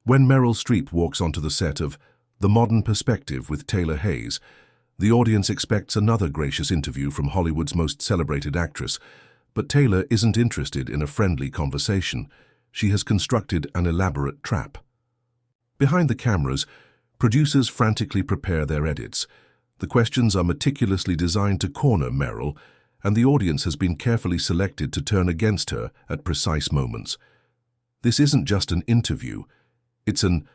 When Meryl Streep walks onto the set of The Modern Perspective with Taylor Hayes, the audience expects another gracious interview from Hollywood's most celebrated actress. But Taylor isn't interested in a friendly conversation. She has constructed an elaborate trap. Behind the cameras, producers frantically prepare their edits. The questions are meticulously designed to corner Meryl, and the audience has been carefully selected to turn against her at precise moments. This isn't just an interview. It's an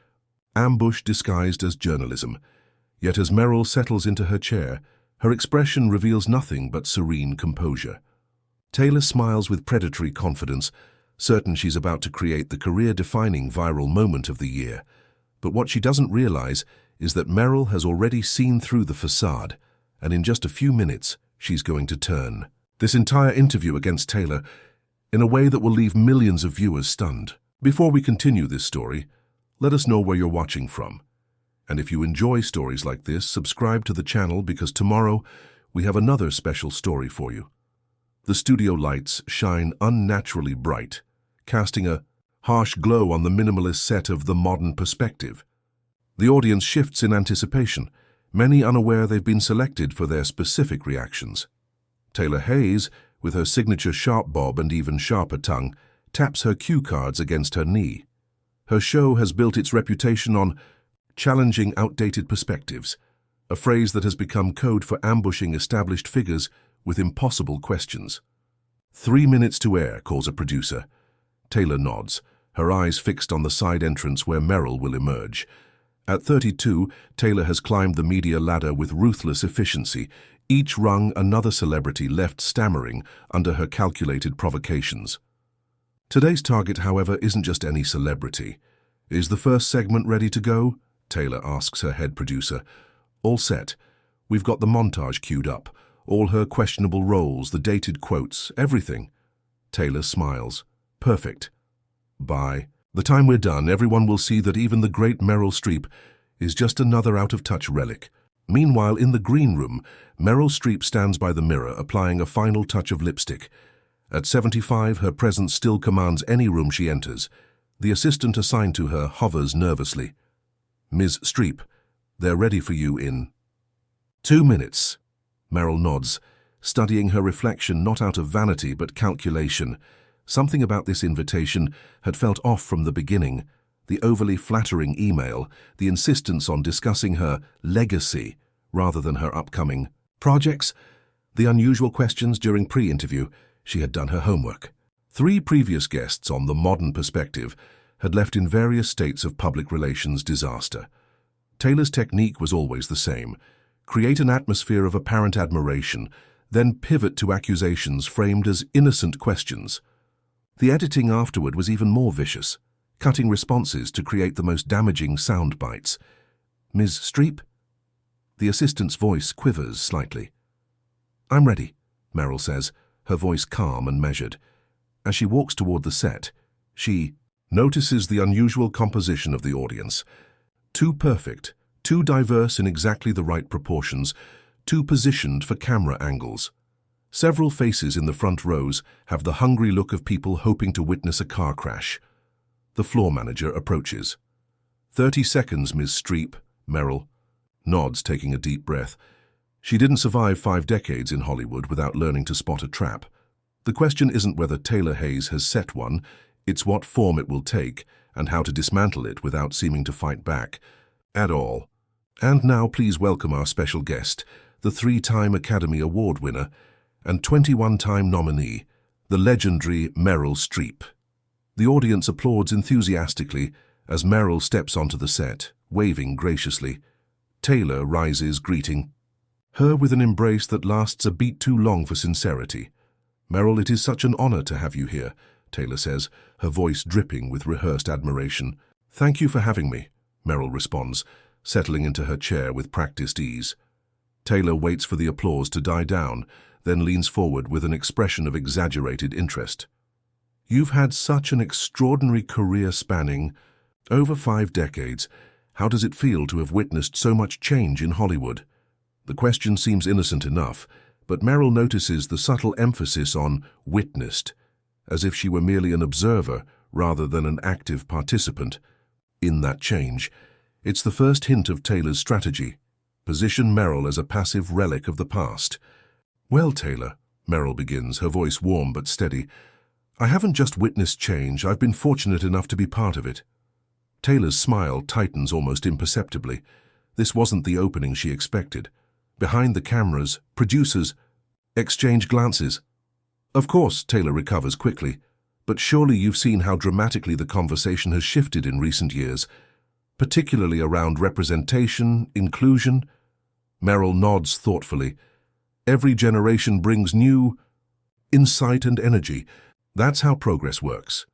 ambush disguised as journalism. Yet as Meryl settles into her chair, her expression reveals nothing but serene composure. Taylor smiles with predatory confidence, certain she's about to create the career-defining viral moment of the year. But what she doesn't realize is that Meryl has already seen through the facade, and in just a few minutes, she's going to turn this entire interview against Taylor in a way that will leave millions of viewers stunned. Before we continue this story, let us know where you're watching from. And if you enjoy stories like this, subscribe to the channel because tomorrow we have another special story for you. The studio lights shine unnaturally bright, casting a harsh glow on the minimalist set of The Modern Perspective. The audience shifts in anticipation, many unaware they've been selected for their specific reactions. Taylor Hayes, with her signature sharp bob and even sharper tongue, taps her cue cards against her knee. Her show has built its reputation on challenging outdated perspectives, a phrase that has become code for ambushing established figures with impossible questions. 3 minutes to air, calls a producer. Taylor nods, her eyes fixed on the side entrance where Meryl will emerge. At 32, Taylor has climbed the media ladder with ruthless efficiency, each rung another celebrity left stammering under her calculated provocations. Today's target, however, isn't just any celebrity. Is the first segment ready to go? Taylor asks her head producer. All set. We've got the montage queued up. All her questionable roles, the dated quotes, everything. Taylor smiles. Perfect. By the time we're done, everyone will see that even the great Meryl Streep is just another out-of-touch relic. Meanwhile, in the green room, Meryl Streep stands by the mirror, applying a final touch of lipstick. At 75, her presence still commands any room she enters. The assistant assigned to her hovers nervously. Ms. Streep, they're ready for you in 2 minutes. Meryl nods, studying her reflection not out of vanity but calculation. Something about this invitation had felt off from the beginning. The overly flattering email, the insistence on discussing her legacy rather than her upcoming projects, the unusual questions during pre-interview. She had done her homework. 3 previous guests on The Modern Perspective had left in various states of public relations disaster. Taylor's technique was always the same. Create an atmosphere of apparent admiration, then pivot to accusations framed as innocent questions. The editing afterward was even more vicious, cutting responses to create the most damaging sound bites. Ms. Streep? The assistant's voice quivers slightly. I'm ready, Meryl says, her voice calm and measured. As she walks toward the set, she notices the unusual composition of the audience. Too perfect, too diverse in exactly the right proportions, too positioned for camera angles. Several faces in the front rows have the hungry look of people hoping to witness a car crash. The floor manager approaches. 30 seconds, Ms. Streep, Meryl nods, taking a deep breath. She didn't survive 5 decades in Hollywood without learning to spot a trap. The question isn't whether Taylor Hayes has set one, it's what form it will take and how to dismantle it without seeming to fight back at all. And now please welcome our special guest, the 3-time Academy Award winner and 21-time nominee, the legendary Meryl Streep. The audience applauds enthusiastically as Meryl steps onto the set, waving graciously. Taylor rises, greeting her with an embrace that lasts a beat too long for sincerity. Meryl, it is such an honor to have you here, Taylor says, her voice dripping with rehearsed admiration. Thank you for having me, Meryl responds, settling into her chair with practiced ease. Taylor waits for the applause to die down, then leans forward with an expression of exaggerated interest. You've had such an extraordinary career spanning over 5 decades. How does it feel to have witnessed so much change in Hollywood? The question seems innocent enough, but Meryl notices the subtle emphasis on witnessed, as if she were merely an observer rather than an active participant. in that change. It's the first hint of Taylor's strategy. Position Meryl as a passive relic of the past. "Well, Taylor," Meryl begins, her voice warm but steady, "I haven't just witnessed change, I've been fortunate enough to be part of it." Taylor's smile tightens almost imperceptibly. This wasn't the opening she expected. Behind the cameras, producers exchange glances. "Of course," Taylor recovers quickly, "but surely you've seen how dramatically the conversation has shifted in recent years, particularly around representation, inclusion." Meryl nods thoughtfully. "Every generation brings new insight and energy. That's how progress works."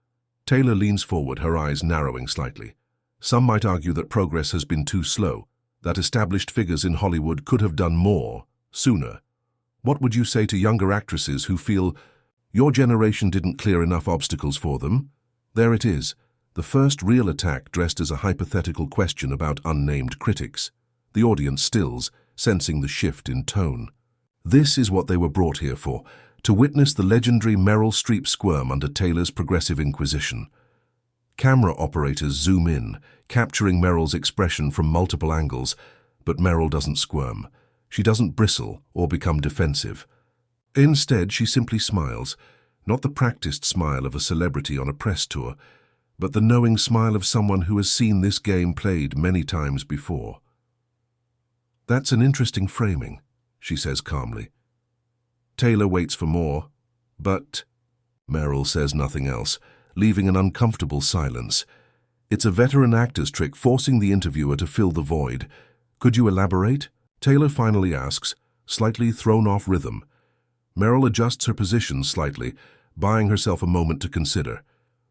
Taylor leans forward, her eyes narrowing slightly. "Some might argue that progress has been too slow, that established figures in Hollywood could have done more, sooner. What would you say to younger actresses who feel your generation didn't clear enough obstacles for them?" There it is, the first real attack dressed as a hypothetical question about unnamed critics. The audience stills, sensing the shift in tone. This is what they were brought here for, to witness the legendary Meryl Streep squirm under Taylor's progressive inquisition. Camera operators zoom in, capturing Meryl's expression from multiple angles, but Meryl doesn't squirm. She doesn't bristle or become defensive. Instead, she simply smiles, not the practiced smile of a celebrity on a press tour, but the knowing smile of someone who has seen this game played many times before. "That's an interesting framing," she says calmly. Taylor waits for more, but Meryl says nothing else, leaving an uncomfortable silence. It's a veteran actor's trick, forcing the interviewer to fill the void. "Could you elaborate?" Taylor finally asks, slightly thrown off rhythm. Meryl adjusts her position slightly, buying herself a moment to consider.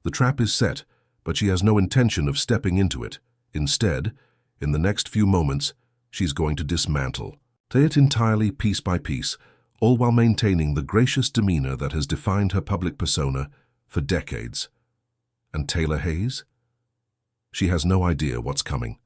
The trap is set, but she has no intention of stepping into it. Instead, in the next few moments, she's going to dismantle. Say it entirely piece by piece, all while maintaining the gracious demeanor that has defined her public persona for decades. And Taylor Hayes? She has no idea what's coming.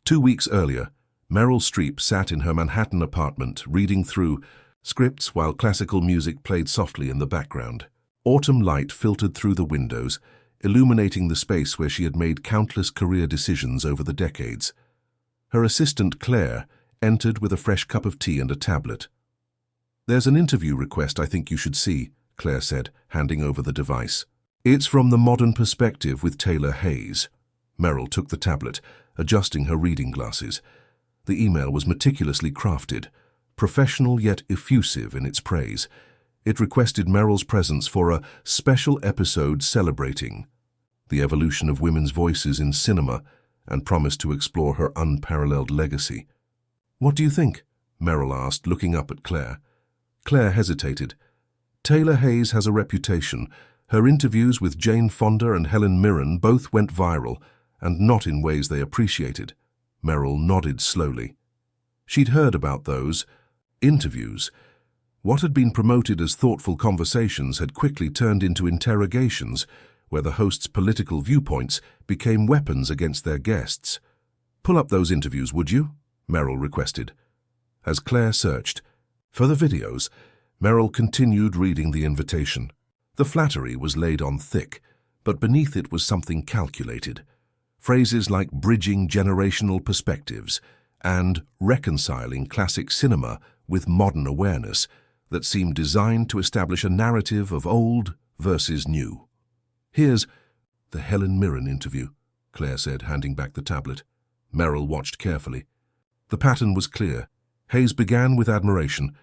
2 weeks earlier, Meryl Streep sat in her Manhattan apartment reading through scripts while classical music played softly in the background. Autumn light filtered through the windows, illuminating the space where she had made countless career decisions over the decades. Her assistant, Claire, entered with a fresh cup of tea and a tablet. "There's an interview request I think you should see," Claire said, handing over the device. "It's from The Modern Perspective with Taylor Hayes." Meryl took the tablet, adjusting her reading glasses. The email was meticulously crafted, professional yet effusive in its praise. It requested Meryl's presence for a special episode celebrating the evolution of women's voices in cinema and promised to explore her unparalleled legacy. "What do you think?" Meryl asked, looking up at Claire. Claire hesitated. "Taylor Hayes has a reputation. Her interviews with Jane Fonda and Helen Mirren both went viral, and not in ways they appreciated." Meryl nodded slowly. She'd heard about those interviews. What had been promoted as thoughtful conversations had quickly turned into interrogations, where the host's political viewpoints became weapons against their guests. "Pull up those interviews, would you?" Meryl requested. As Claire searched for the videos, Meryl continued reading the invitation. The flattery was laid on thick, but beneath it was something calculated. Phrases like bridging generational perspectives and reconciling classic cinema with modern awareness that seemed designed to establish a narrative of old versus new. "Here's the Helen Mirren interview," Claire said, handing back the tablet. Meryl watched carefully. The pattern was clear. Hayes began with admiration,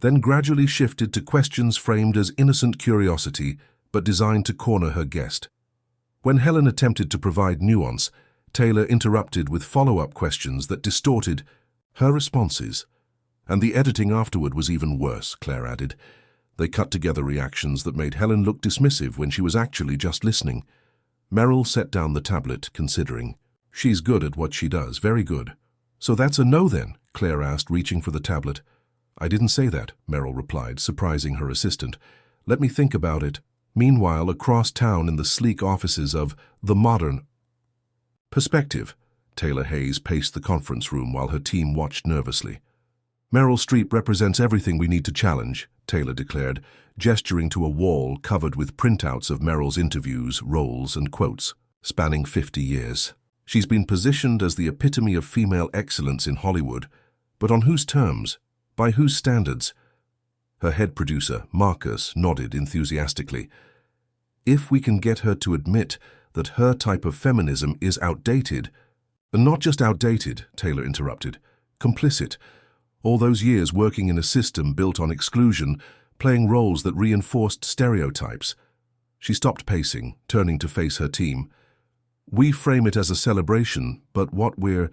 then gradually shifted to questions framed as innocent curiosity but designed to corner her guest. When Helen attempted to provide nuance, Taylor interrupted with follow-up questions that distorted her responses. "And the editing afterward was even worse," Claire added. "They cut together reactions that made Helen look dismissive when she was actually just listening." Meryl set down the tablet, considering. "She's good at what she does, very good." "So that's a no then?" Claire asked, reaching for the tablet. "I didn't say that," Meryl replied, surprising her assistant. "Let me think about it." Meanwhile, across town in the sleek offices of The Modern Perspective, Taylor Hayes paced the conference room while her team watched nervously. "Meryl Streep represents everything we need to challenge," Taylor declared, gesturing to a wall covered with printouts of Meryl's interviews, roles, and quotes. spanning 50 years. She's been positioned as the epitome of female excellence in Hollywood, but on whose terms? By whose standards? Her head producer, Marcus, nodded enthusiastically. If we can get her to admit that her type of feminism is outdated, and not just outdated, Taylor interrupted, complicit. All those years working in a system built on exclusion, playing roles that reinforced stereotypes. She stopped pacing, turning to face her team. We frame it as a celebration, but what we're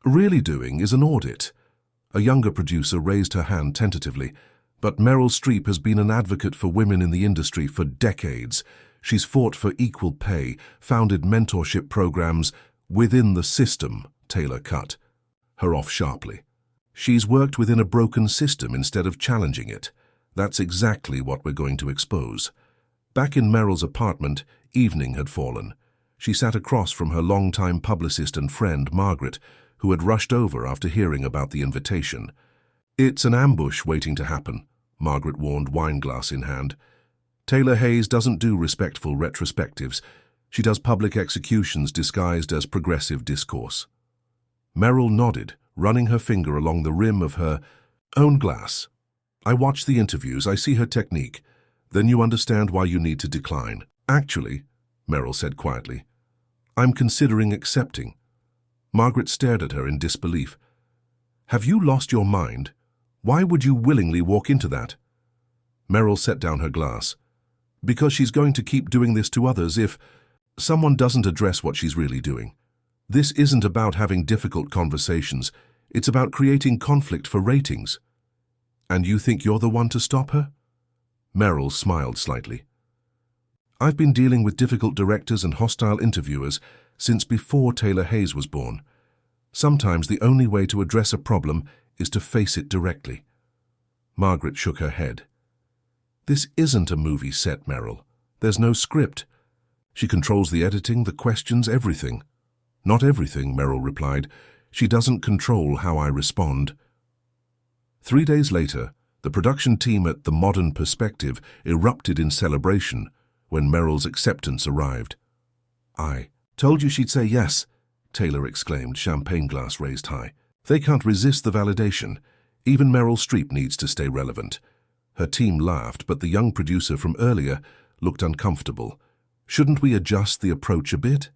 really doing is an audit. A younger producer raised her hand tentatively. But Meryl Streep has been an advocate for women in the industry for decades. She's fought for equal pay, founded mentorship programs within the system, Taylor cut her off sharply. She's worked within a broken system instead of challenging it. That's exactly what we're going to expose. Back in Meryl's apartment, evening had fallen. She sat across from her longtime publicist and friend, Margaret, who had rushed over after hearing about the invitation. It's an ambush waiting to happen, Margaret warned, wineglass in hand. Taylor Hayes doesn't do respectful retrospectives. She does public executions disguised as progressive discourse. Meryl nodded, running her finger along the rim of her own glass. I watch the interviews, I see her technique. Then you understand why you need to decline. Actually, Meryl said quietly, I'm considering accepting. Margaret stared at her in disbelief. Have you lost your mind? Why would you willingly walk into that? Meryl set down her glass. Because she's going to keep doing this to others if someone doesn't address what she's really doing. This isn't about having difficult conversations. It's about creating conflict for ratings. And you think you're the one to stop her? Meryl smiled slightly. I've been dealing with difficult directors and hostile interviewers since before Taylor Hayes was born. Sometimes the only way to address a problem is to face it directly. Margaret shook her head. This isn't a movie set, Meryl. There's no script. She controls the editing, the questions, everything. Not everything, Meryl replied. She doesn't control how I respond. 3 days later, the production team at The Modern Perspective erupted in celebration when Meryl's acceptance arrived. I told you she'd say yes, Taylor exclaimed, champagne glass raised high. They can't resist the validation. Even Meryl Streep needs to stay relevant. Her team laughed, but the young producer from earlier looked uncomfortable. Shouldn't we adjust the approach a bit?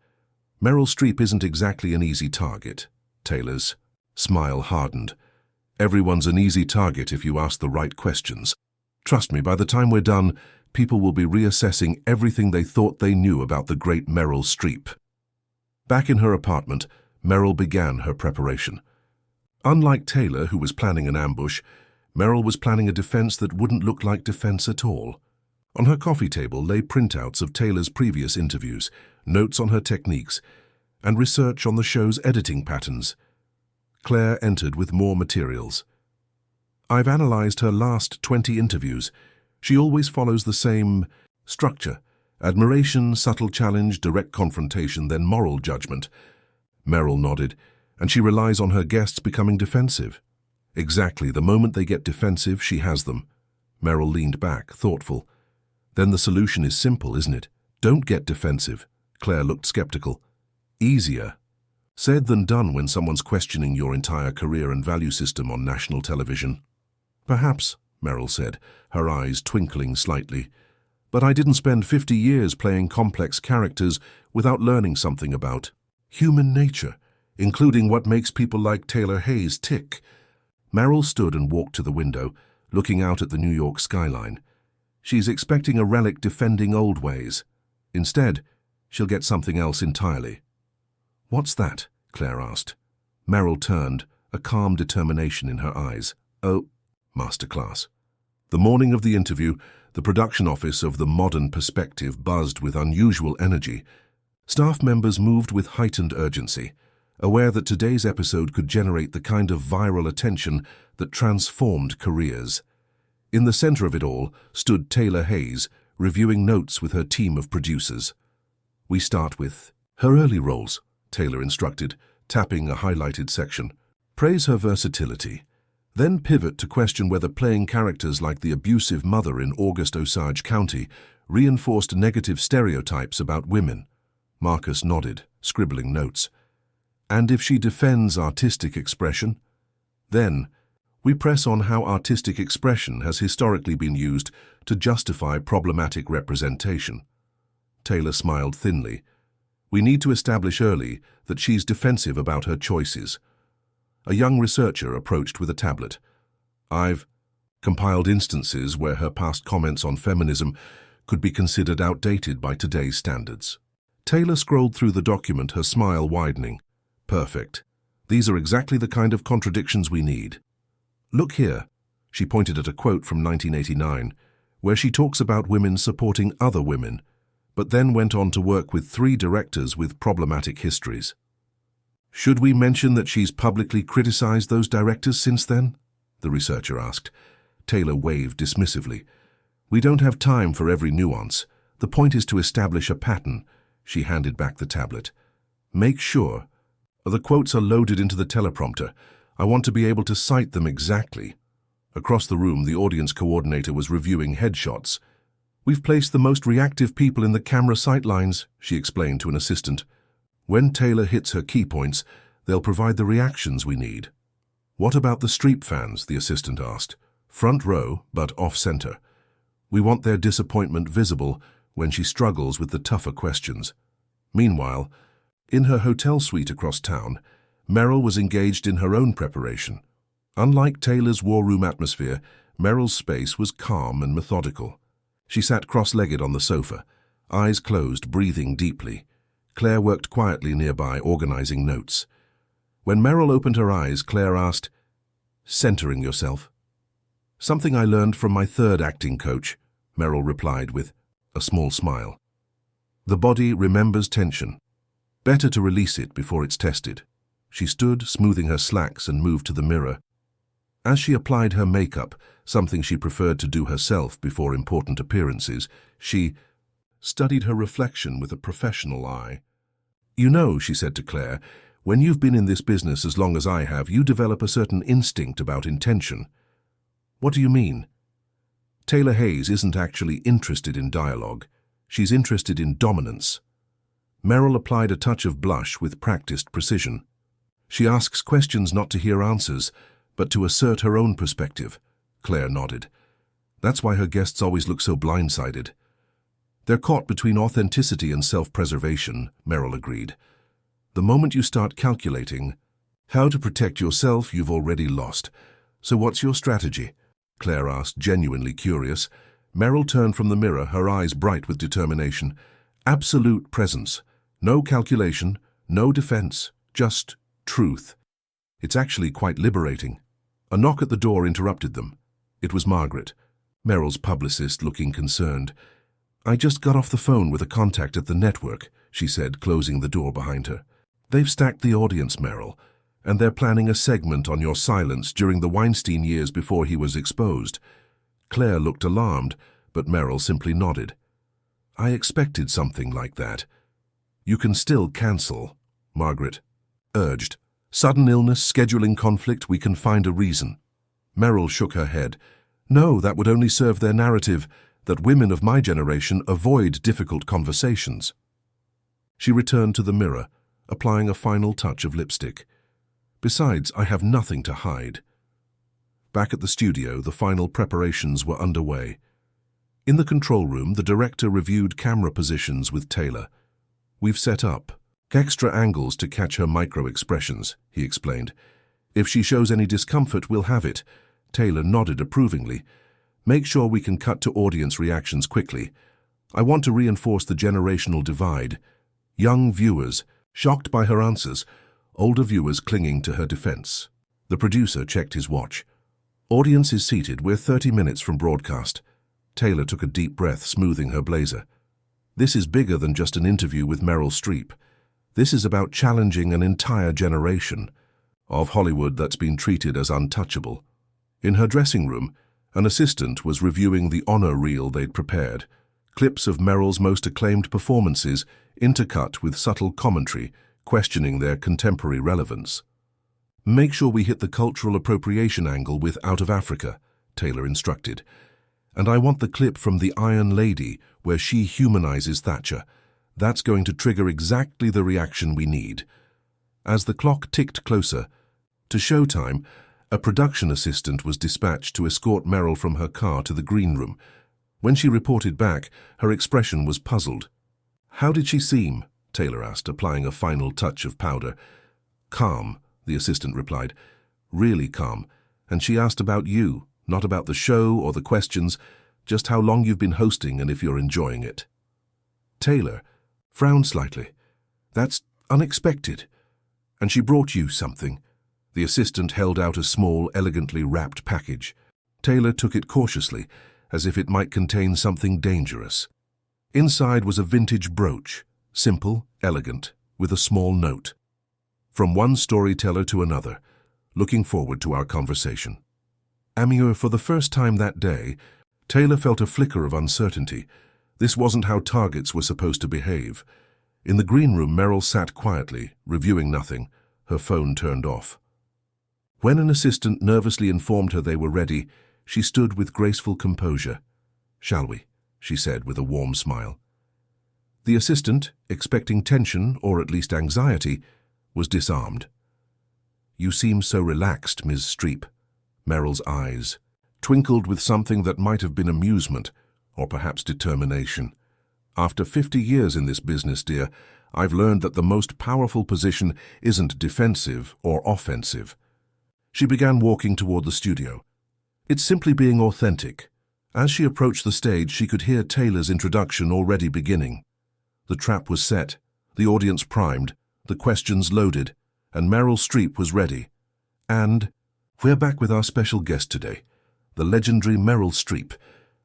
Meryl Streep isn't exactly an easy target. Taylor's smile hardened. Everyone's an easy target if you ask the right questions. Trust me, by the time we're done, people will be reassessing everything they thought they knew about the great Meryl Streep. Back in her apartment, Meryl began her preparation. Unlike Taylor, who was planning an ambush, Meryl was planning a defense that wouldn't look like defense at all. On her coffee table lay printouts of Taylor's previous interviews, notes on her techniques, and research on the show's editing patterns. Claire entered with more materials. I've analyzed her last 20 interviews. She always follows the same structure. Admiration, subtle challenge, direct confrontation, then moral judgment. Meryl nodded, and she relies on her guests becoming defensive. Exactly, the moment they get defensive, she has them. Meryl leaned back, thoughtful. Then the solution is simple, isn't it? Don't get defensive. Claire looked skeptical. Easier said than done when someone's questioning your entire career and value system on national television. Perhaps, Meryl said, her eyes twinkling slightly. But I didn't spend 50 years playing complex characters without learning something about human nature, including what makes people like Taylor Hayes tick. Meryl stood and walked to the window, looking out at the New York skyline. She's expecting a relic defending old ways. Instead, she'll get something else entirely. What's that? Claire asked. Meryl turned, a calm determination in her eyes. Oh, masterclass. The morning of the interview, the production office of The Modern Perspective buzzed with unusual energy. Staff members moved with heightened urgency, aware that today's episode could generate the kind of viral attention that transformed careers. In the center of it all stood Taylor Hayes, reviewing notes with her team of producers. We start with her early roles, Taylor instructed, tapping a highlighted section. Praise her versatility. Then pivot to question whether playing characters like the abusive mother in August Osage County reinforced negative stereotypes about women. Marcus nodded, scribbling notes. And if she defends artistic expression? Then, we press on how artistic expression has historically been used to justify problematic representation. Taylor smiled thinly. We need to establish early that she's defensive about her choices. A young researcher approached with a tablet. I've compiled instances where her past comments on feminism could be considered outdated by today's standards. Taylor scrolled through the document, her smile widening. Perfect. These are exactly the kind of contradictions we need. Look here. She pointed at a quote from 1989, where she talks about women supporting other women, but then went on to work with 3 directors with problematic histories. Should we mention that she's publicly criticized those directors since then? The researcher asked. Taylor waved dismissively. We don't have time for every nuance. The point is to establish a pattern. She handed back the tablet. Make sure. The quotes are loaded into the teleprompter. I want to be able to cite them exactly. Across the room, the audience coordinator was reviewing headshots. We've placed the most reactive people in the camera sightlines, she explained to an assistant. When Taylor hits her key points, they'll provide the reactions we need. What about the Streep fans? The assistant asked. Front row, but off-center. We want their disappointment visible when she struggles with the tougher questions. Meanwhile, in her hotel suite across town, Meryl was engaged in her own preparation. Unlike Taylor's war room atmosphere, Meryl's space was calm and methodical. She sat cross-legged on the sofa, eyes closed, breathing deeply. Claire worked quietly nearby, organizing notes. When Meryl opened her eyes, Claire asked, "Centering yourself." "Something I learned from my 3rd acting coach," Meryl replied with a small smile. "The body remembers tension. Better to release it before it's tested." She stood, smoothing her slacks, and moved to the mirror. As she applied her makeup, something she preferred to do herself before important appearances, she studied her reflection with a professional eye. "You know," she said to Claire, "when you've been in this business as long as I have, you develop a certain instinct about intention." "What do you mean?" Taylor Hayes isn't actually interested in dialogue. She's interested in dominance. Meryl applied a touch of blush with practiced precision. She asks questions not to hear answers, but to assert her own perspective. Claire nodded. That's why her guests always look so blindsided. They're caught between authenticity and self-preservation, Meryl agreed. The moment you start calculating how to protect yourself, you've already lost. So what's your strategy? Claire asked, genuinely curious. Meryl turned from the mirror, her eyes bright with determination. Absolute presence. No calculation, no defense, just truth. It's actually quite liberating. A knock at the door interrupted them. It was Margaret, Meryl's publicist, looking concerned. I just got off the phone with a contact at the network, she said, closing the door behind her. They've stacked the audience, Meryl, and they're planning a segment on your silence during the Weinstein years before he was exposed. Claire looked alarmed, but Meryl simply nodded. I expected something like that. You can still cancel, Margaret urged. Sudden illness, scheduling conflict, we can find a reason. Meryl shook her head. No, that would only serve their narrative that women of my generation avoid difficult conversations. She returned to the mirror, applying a final touch of lipstick. Besides, I have nothing to hide. Back at the studio, the final preparations were underway. In the control room, the director reviewed camera positions with Taylor. We've set up extra angles to catch her micro-expressions, he explained. If she shows any discomfort, we'll have it. Taylor nodded approvingly. Make sure we can cut to audience reactions quickly. I want to reinforce the generational divide. Young viewers, shocked by her answers, older viewers clinging to her defense. The producer checked his watch. Audience is seated. We're 30 minutes from broadcast. Taylor took a deep breath, smoothing her blazer. This is bigger than just an interview with Meryl Streep. This is about challenging an entire generation of Hollywood that's been treated as untouchable. In her dressing room, an assistant was reviewing the honor reel they'd prepared, clips of Meryl's most acclaimed performances intercut with subtle commentary, questioning their contemporary relevance. Make sure we hit the cultural appropriation angle with Out of Africa, Taylor instructed. And I want the clip from The Iron Lady, where she humanizes Thatcher. That's going to trigger exactly the reaction we need. As the clock ticked closer to showtime, a production assistant was dispatched to escort Meryl from her car to the green room. When she reported back, her expression was puzzled. "How did she seem?" Taylor asked, applying a final touch of powder. "Calm," the assistant replied. "Really calm. And she asked about you, not about the show or the questions, just how long you've been hosting and if you're enjoying it." Taylor frowned slightly. "That's unexpected. And she brought you something." The assistant held out a small, elegantly wrapped package. Taylor took it cautiously, as if it might contain something dangerous. Inside was a vintage brooch, simple, elegant, with a small note. "From one storyteller to another, looking forward to our conversation." Amure, for the first time that day, Taylor felt a flicker of uncertainty. This wasn't how targets were supposed to behave. In the green room, Meryl sat quietly, reviewing nothing, her phone turned off. When an assistant nervously informed her they were ready, she stood with graceful composure. "Shall we?" she said with a warm smile. The assistant, expecting tension or at least anxiety, was disarmed. "You seem so relaxed, Ms. Streep." Meryl's eyes twinkled with something that might have been amusement, or perhaps determination. "After 50 years in this business, dear, I've learned that the most powerful position isn't defensive or offensive." She began walking toward the studio. "It's simply being authentic." As she approached the stage, she could hear Taylor's introduction already beginning. The trap was set, the audience primed, the questions loaded, and Meryl Streep was ready. And we're back with our special guest today, the legendary Meryl Streep.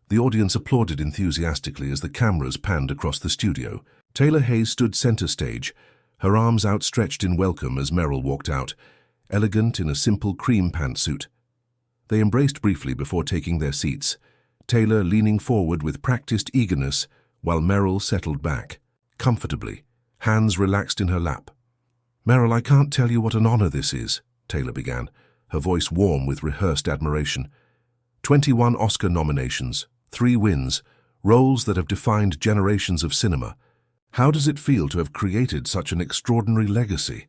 The audience applauded enthusiastically as the cameras panned across the studio. Taylor Hayes stood center stage, her arms outstretched in welcome as Meryl walked out, elegant in a simple cream pantsuit. They embraced briefly before taking their seats, Taylor leaning forward with practiced eagerness while Meryl settled back, comfortably, hands relaxed in her lap. "Meryl, I can't tell you what an honor this is," Taylor began, her voice warm with rehearsed admiration. 21 Oscar nominations, 3 wins, roles that have defined generations of cinema. How does it feel to have created such an extraordinary legacy?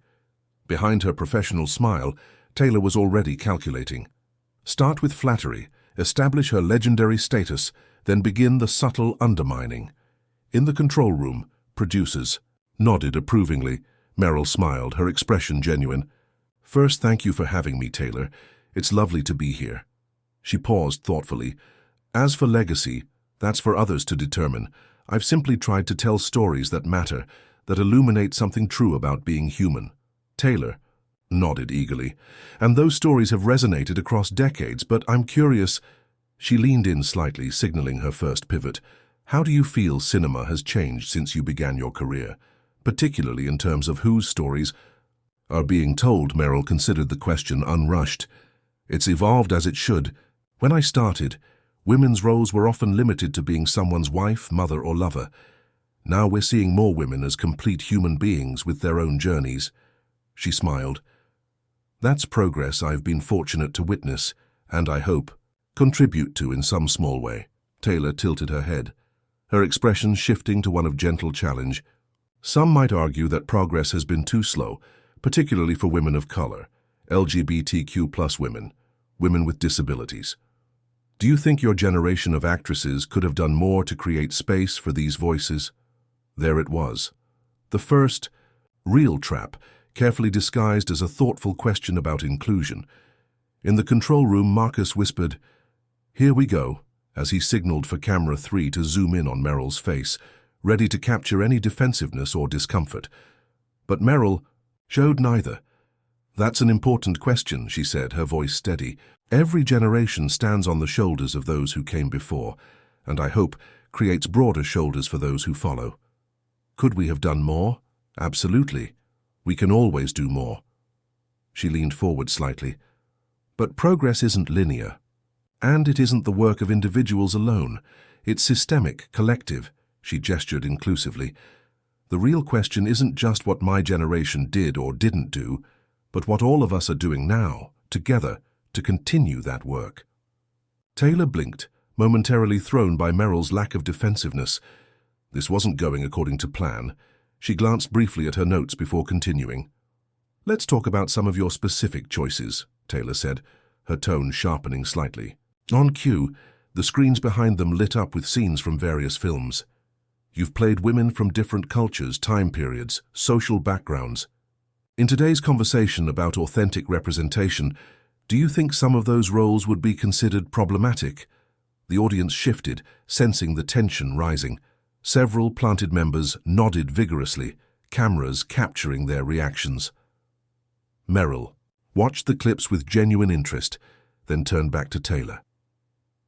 Behind her professional smile, Taylor was already calculating. Start with flattery, establish her legendary status, then begin the subtle undermining. In the control room, producers nodded approvingly. Meryl smiled, her expression genuine. "First, thank you for having me, Taylor. It's lovely to be here." She paused thoughtfully. "As for legacy, that's for others to determine. I've simply tried to tell stories that matter, that illuminate something true about being human." Taylor nodded eagerly. "And those stories have resonated across decades, but I'm curious." She leaned in slightly, signaling her first pivot. "How do you feel cinema has changed since you began your career, particularly in terms of whose stories are being told?" Meryl considered the question unrushed. "It's evolved as it should. When I started, women's roles were often limited to being someone's wife, mother, or lover. Now we're seeing more women as complete human beings with their own journeys." She smiled. "That's progress I've been fortunate to witness, and I hope contribute to in some small way." Taylor tilted her head, her expression shifting to one of gentle challenge. "Some might argue that progress has been too slow, particularly for women of color, LGBTQ+ women, women with disabilities. Do you think your generation of actresses could have done more to create space for these voices?" There it was. The first real trap, carefully disguised as a thoughtful question about inclusion. In the control room, Marcus whispered, "Here we go," as he signaled for camera 3 to zoom in on Meryl's face, ready to capture any defensiveness or discomfort. But Meryl showed neither. "That's an important question," she said, her voice steady. "Every generation stands on the shoulders of those who came before, and I hope creates broader shoulders for those who follow. Could we have done more? Absolutely. We can always do more." She leaned forward slightly. "But progress isn't linear. And it isn't the work of individuals alone. It's systemic, collective." She gestured inclusively. "The real question isn't just what my generation did or didn't do, but what all of us are doing now, together, to continue that work." Taylor blinked, momentarily thrown by Meryl's lack of defensiveness. This wasn't going according to plan. She glanced briefly at her notes before continuing. "Let's talk about some of your specific choices," Taylor said, her tone sharpening slightly. On cue, the screens behind them lit up with scenes from various films. You've played women from different cultures, time periods, social backgrounds. In today's conversation about authentic representation, do you think some of those roles would be considered problematic? The audience shifted, sensing the tension rising. Several planted members nodded vigorously, cameras capturing their reactions. Meryl watched the clips with genuine interest, then turned back to Taylor.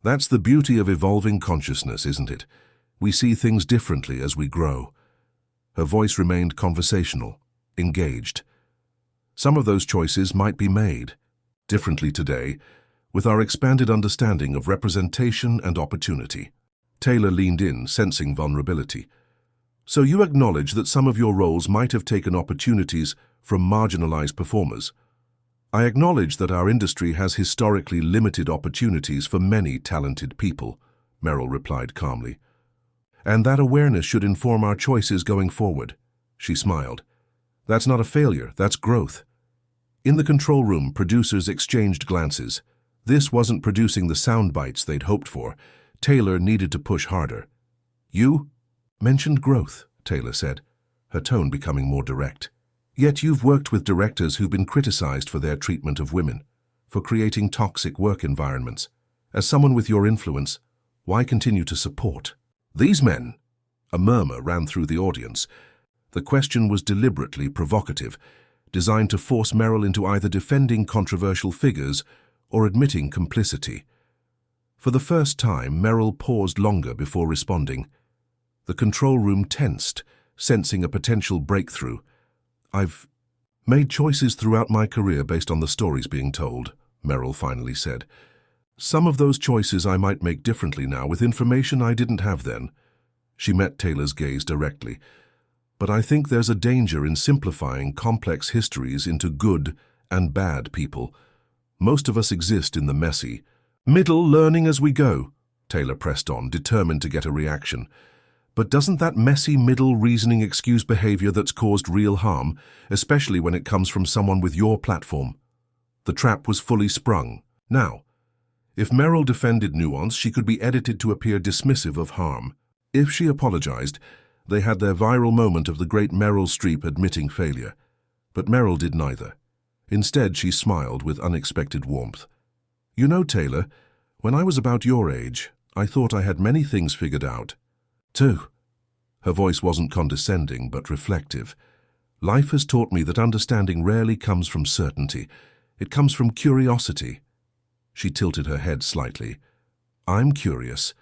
"That's the beauty of evolving consciousness, isn't it? We see things differently as we grow." Her voice remained conversational, engaged. "Some of those choices might be made differently today, with our expanded understanding of representation and opportunity." Taylor leaned in, sensing vulnerability. "So you acknowledge that some of your roles might have taken opportunities from marginalized performers?" "I acknowledge that our industry has historically limited opportunities for many talented people," Meryl replied calmly. "And that awareness should inform our choices going forward." She smiled. "That's not a failure, that's growth." In the control room, producers exchanged glances. This wasn't producing the sound bites they'd hoped for. Taylor needed to push harder. "You mentioned growth," Taylor said, her tone becoming more direct. "Yet you've worked with directors who've been criticized for their treatment of women, for creating toxic work environments. As someone with your influence, why continue to support these men?" A murmur ran through the audience. The question was deliberately provocative, designed to force Meryl into either defending controversial figures or admitting complicity. For the first time, Meryl paused longer before responding. The control room tensed, sensing a potential breakthrough. "I've made choices throughout my career based on the stories being told," Meryl finally said. "Some of those choices I might make differently now with information I didn't have then." She met Taylor's gaze directly. "But I think there's a danger in simplifying complex histories into good and bad people. Most of us exist in the messy, middle, learning as we go," Taylor pressed on, determined to get a reaction. "But doesn't that messy middle reasoning excuse behavior that's caused real harm, especially when it comes from someone with your platform?" The trap was fully sprung. Now, if Meryl defended nuance, she could be edited to appear dismissive of harm. If she apologized, they had their viral moment of the great Meryl Streep admitting failure. But Meryl did neither. Instead, she smiled with unexpected warmth. "You know, Taylor, when I was about your age, I thought I had many things figured out, too." Her voice wasn't condescending, but reflective. "Life has taught me that understanding rarely comes from certainty. It comes from curiosity." She tilted her head slightly. "I'm curious.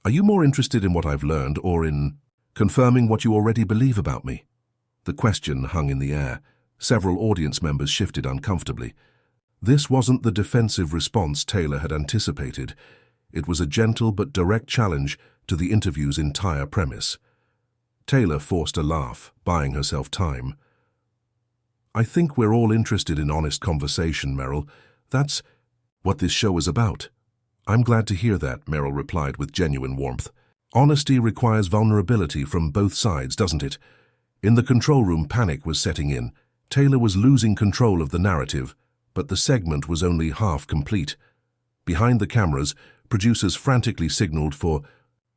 Are you more interested in what I've learned or in confirming what you already believe about me?" The question hung in the air. Several audience members shifted uncomfortably. This wasn't the defensive response Taylor had anticipated. It was a gentle but direct challenge to the interview's entire premise. Taylor forced a laugh, buying herself time. "I think we're all interested in honest conversation, Meryl. That's what this show is about." "I'm glad to hear that," Meryl replied with genuine warmth. "Honesty requires vulnerability from both sides, doesn't it?" In the control room, panic was setting in. Taylor was losing control of the narrative, but the segment was only half complete. Behind the cameras, producers frantically signaled for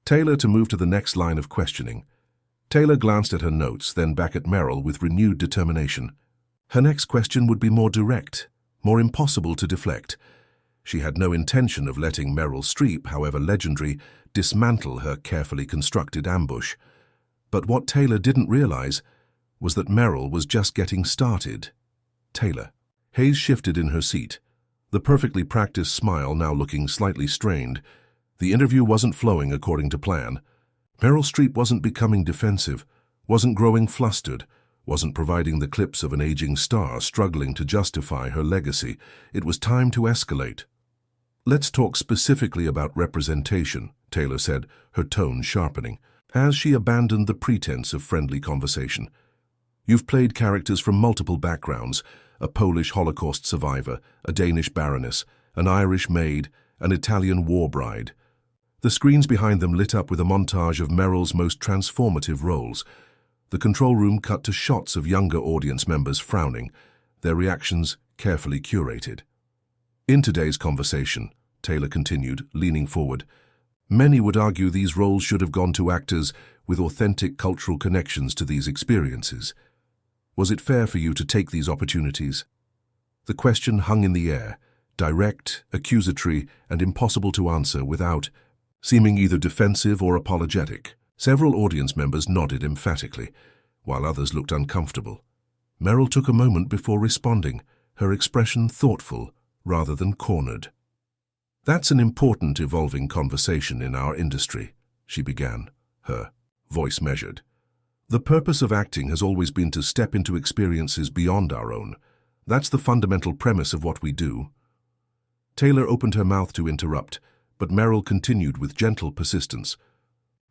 Taylor to move to the next line of questioning. Taylor glanced at her notes, then back at Meryl with renewed determination. Her next question would be more direct, more impossible to deflect. She had no intention of letting Meryl Streep, however legendary, dismantle her carefully constructed ambush. But what Taylor didn't realize was that Meryl was just getting started. "Taylor." Hayes shifted in her seat, the perfectly practiced smile now looking slightly strained. The interview wasn't flowing according to plan. Meryl Streep wasn't becoming defensive, wasn't growing flustered, wasn't providing the clips of an aging star struggling to justify her legacy. It was time to escalate. "Let's talk specifically about representation," Taylor said, her tone sharpening, as she abandoned the pretense of friendly conversation. "You've played characters from multiple backgrounds, a Polish Holocaust survivor, a Danish baroness, an Irish maid, an Italian war bride. The screens behind them lit up with a montage of Meryl's most transformative roles. The control room cut to shots of younger audience members frowning, their reactions carefully curated. In today's conversation, Taylor continued, leaning forward, many would argue these roles should have gone to actors with authentic cultural connections to these experiences. Was it fair for you to take these opportunities? The question hung in the air, direct, accusatory, and impossible to answer without seeming either defensive or apologetic. Several audience members nodded emphatically, while others looked uncomfortable. Meryl took a moment before responding, her expression thoughtful rather than cornered. "That's an important evolving conversation in our industry," she began, her voice measured. "The purpose of acting has always been to step into experiences beyond our own. That's the fundamental premise of what we do." Taylor opened her mouth to interrupt, but Meryl continued with gentle persistence.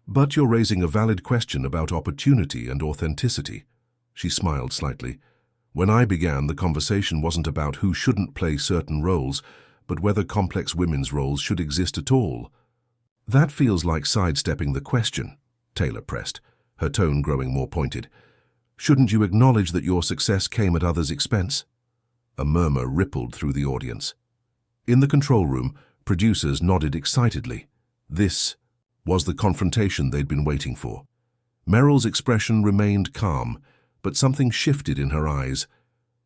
"But you're raising a valid question about opportunity and authenticity." She smiled slightly. "When I began, the conversation wasn't about who shouldn't play certain roles, but whether complex women's roles should exist at all." "That feels like sidestepping the question," Taylor pressed, her tone growing more pointed. "Shouldn't you acknowledge that your success came at others' expense?" A murmur rippled through the audience. In the control room, producers nodded excitedly. This was the confrontation they'd been waiting for. Meryl's expression remained calm, but something shifted in her eyes.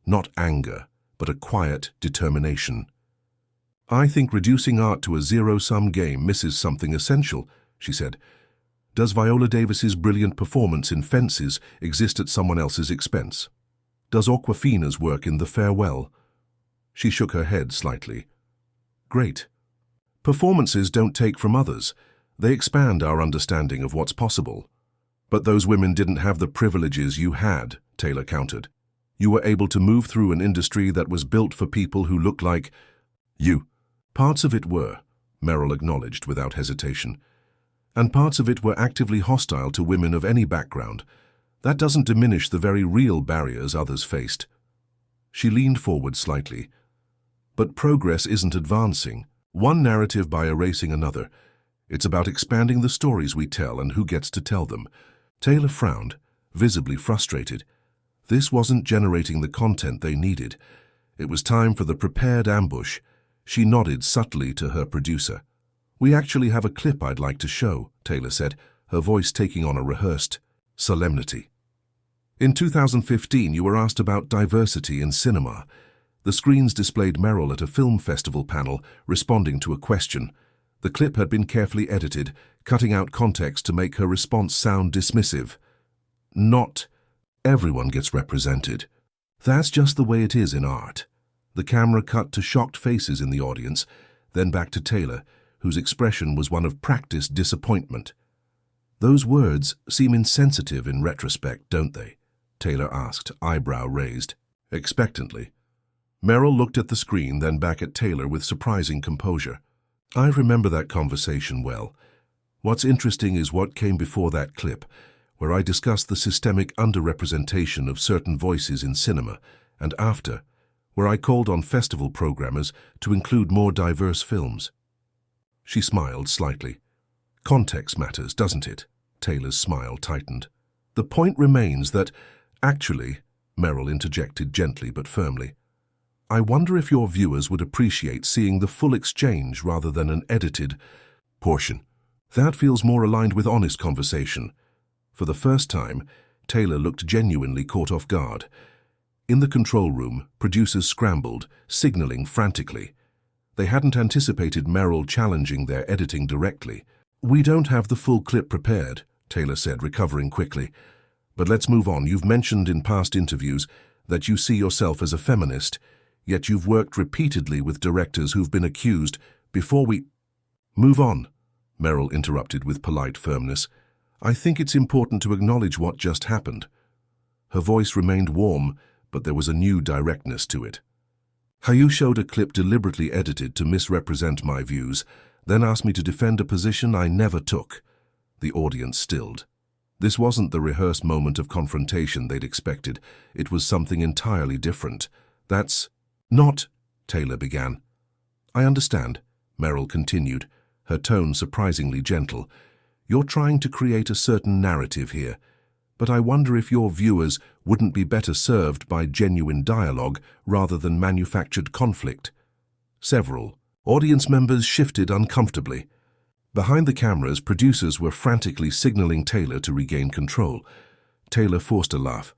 Not anger, but a quiet determination. "I think reducing art to a zero-sum game misses something essential," she said. "Does Viola Davis's brilliant performance in Fences exist at someone else's expense? Does Awkwafina's work in The Farewell?" She shook her head slightly. "Great. Performances don't take from others. They expand our understanding of what's possible." "But those women didn't have the privileges you had," Taylor countered. "You were able to move through an industry that was built for people who looked like you." "Parts of it were," Meryl acknowledged without hesitation. "And parts of it were actively hostile to women of any background. That doesn't diminish the very real barriers others faced." She leaned forward slightly. "But progress isn't advancing one narrative by erasing another. It's about expanding the stories we tell and who gets to tell them." Taylor frowned, visibly frustrated. This wasn't generating the content they needed. It was time for the prepared ambush. She nodded subtly to her producer. "We actually have a clip I'd like to show," Taylor said, her voice taking on a rehearsed solemnity. "In 2015, you were asked about diversity in cinema." The screens displayed Meryl at a film festival panel, responding to a question. The clip had been carefully edited, cutting out context to make her response sound dismissive. "Not everyone gets represented. That's just the way it is in art." The camera cut to shocked faces in the audience, then back to Taylor, whose expression was one of practiced disappointment. "Those words seem insensitive in retrospect, don't they?" Taylor asked, eyebrow raised. Expectantly. Meryl looked at the screen, then back at Taylor with surprising composure. "I remember that conversation well. What's interesting is what came before that clip, where I discussed the systemic underrepresentation of certain voices in cinema, and after, where I called on festival programmers to include more diverse films." She smiled slightly. "Context matters, doesn't it?" Taylor's smile tightened. "The point remains that, actually," Meryl interjected gently but firmly, "I wonder if your viewers would appreciate seeing the full exchange rather than an edited portion. That feels more aligned with honest conversation." For the first time, Taylor looked genuinely caught off guard. In the control room, producers scrambled, signaling frantically. They hadn't anticipated Meryl challenging their editing directly. "We don't have the full clip prepared," Taylor said, recovering quickly. "But let's move on. You've mentioned in past interviews that you see yourself as a feminist, yet you've worked repeatedly with directors who've been accused. Before we move on," Meryl interrupted with polite firmness, "I think it's important to acknowledge what just happened." Her voice remained warm, but there was a new directness to it. "How you showed a clip deliberately edited to misrepresent my views, then asked me to defend a position I never took." The audience stilled. This wasn't the rehearsed moment of confrontation they'd expected. It was something entirely different. "That's not," Taylor began. "I understand," Meryl continued, her tone surprisingly gentle. "You're trying to create a certain narrative here, but I wonder if your viewers wouldn't be better served by genuine dialogue rather than manufactured conflict." Several audience members shifted uncomfortably. Behind the cameras, producers were frantically signaling Taylor to regain control. Taylor forced a laugh.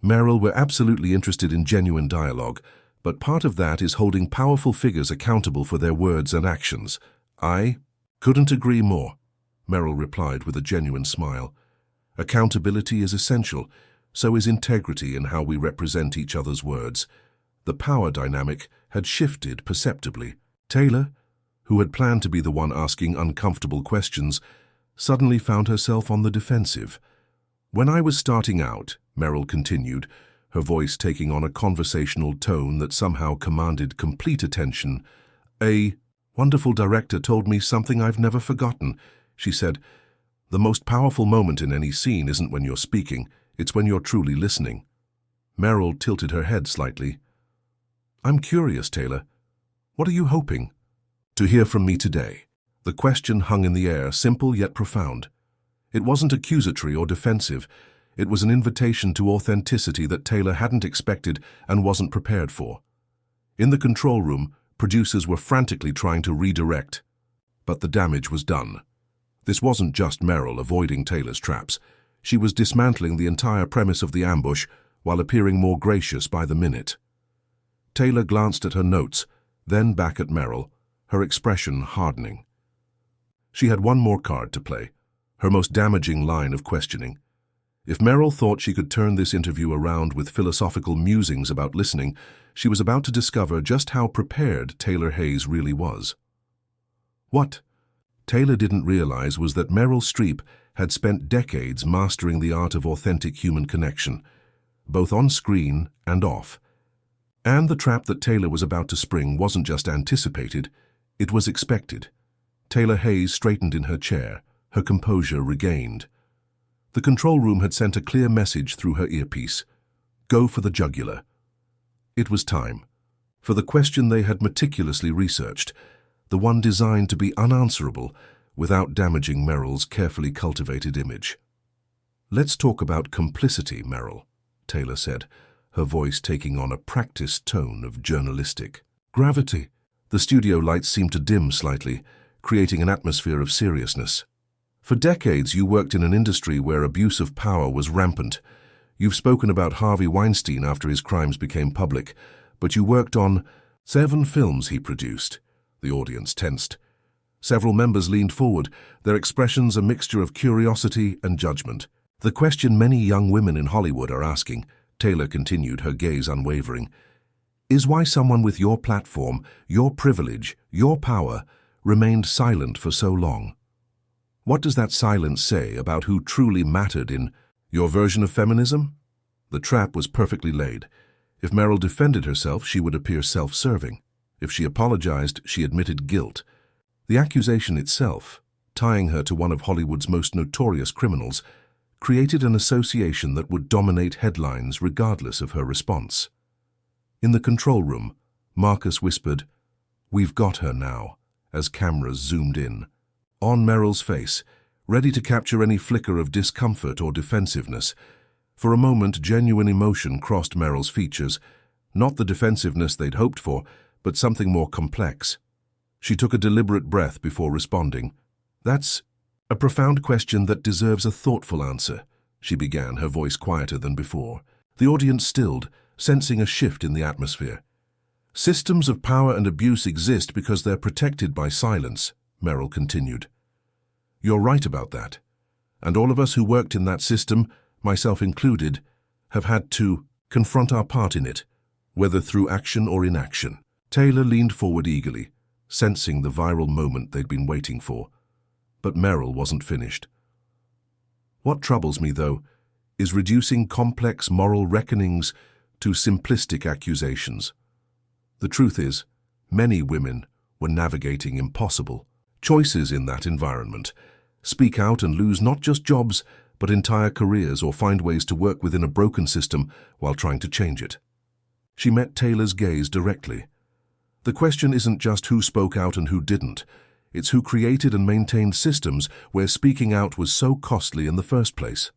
"Meryl, we're absolutely interested in genuine dialogue, but part of that is holding powerful figures accountable for their words and actions." "I couldn't agree more," Meryl replied with a genuine smile. "Accountability is essential, so is integrity in how we represent each other's words." The power dynamic had shifted perceptibly. Taylor, who had planned to be the one asking uncomfortable questions, suddenly found herself on the defensive. "When I was starting out," Meryl continued, her voice taking on a conversational tone that somehow commanded complete attention, "a wonderful director told me something I've never forgotten," she said. "The most powerful moment in any scene isn't when you're speaking, it's when you're truly listening." Meryl tilted her head slightly. "I'm curious, Taylor. What are you hoping to hear from me today?" The question hung in the air, simple yet profound. It wasn't accusatory or defensive. It was an invitation to authenticity that Taylor hadn't expected and wasn't prepared for. In the control room, producers were frantically trying to redirect, but the damage was done. This wasn't just Meryl avoiding Taylor's traps. She was dismantling the entire premise of the ambush while appearing more gracious by the minute. Taylor glanced at her notes, then back at Meryl, her expression hardening. She had one more card to play, her most damaging line of questioning. If Meryl thought she could turn this interview around with philosophical musings about listening, she was about to discover just how prepared Taylor Hayes really was. What Taylor didn't realize was that Meryl Streep had spent decades mastering the art of authentic human connection, both on screen and off. And the trap that Taylor was about to spring wasn't just anticipated, it was expected. Taylor Hayes straightened in her chair, her composure regained. The control room had sent a clear message through her earpiece. Go for the jugular. It was time. For the question they had meticulously researched, the one designed to be unanswerable without damaging Meryl's carefully cultivated image. "Let's talk about complicity, Meryl," Taylor said, her voice taking on a practiced tone of journalistic gravity. The studio lights seemed to dim slightly, creating an atmosphere of seriousness. "For decades, you worked in an industry where abuse of power was rampant. You've spoken about Harvey Weinstein after his crimes became public, but you worked on 7 films he produced." The audience tensed. Several members leaned forward, their expressions a mixture of curiosity and judgment. "The question many young women in Hollywood are asking," Taylor continued, her gaze unwavering, "is why someone with your platform, your privilege, your power, remained silent for so long. What does that silence say about who truly mattered in your version of feminism?" The trap was perfectly laid. If Meryl defended herself, she would appear self-serving. If she apologized, she admitted guilt. The accusation itself, tying her to one of Hollywood's most notorious criminals, created an association that would dominate headlines regardless of her response. In the control room, Marcus whispered, "We've got her now," as cameras zoomed in. On Meryl's face, ready to capture any flicker of discomfort or defensiveness. For a moment, genuine emotion crossed Meryl's features, not the defensiveness they'd hoped for, but something more complex. She took a deliberate breath before responding. "That's a profound question that deserves a thoughtful answer," she began, her voice quieter than before. The audience stilled, sensing a shift in the atmosphere. "Systems of power and abuse exist because they're protected by silence," Meryl continued. "You're right about that. And all of us who worked in that system, myself included, have had to confront our part in it, whether through action or inaction." Taylor leaned forward eagerly, sensing the viral moment they'd been waiting for. But Meryl wasn't finished. "What troubles me, though, is reducing complex moral reckonings to simplistic accusations. The truth is, many women were navigating impossible choices in that environment. Speak out and lose not just jobs, but entire careers, or find ways to work within a broken system while trying to change it." She met Taylor's gaze directly. "The question isn't just who spoke out and who didn't. It's who created and maintained systems where speaking out was so costly in the first place.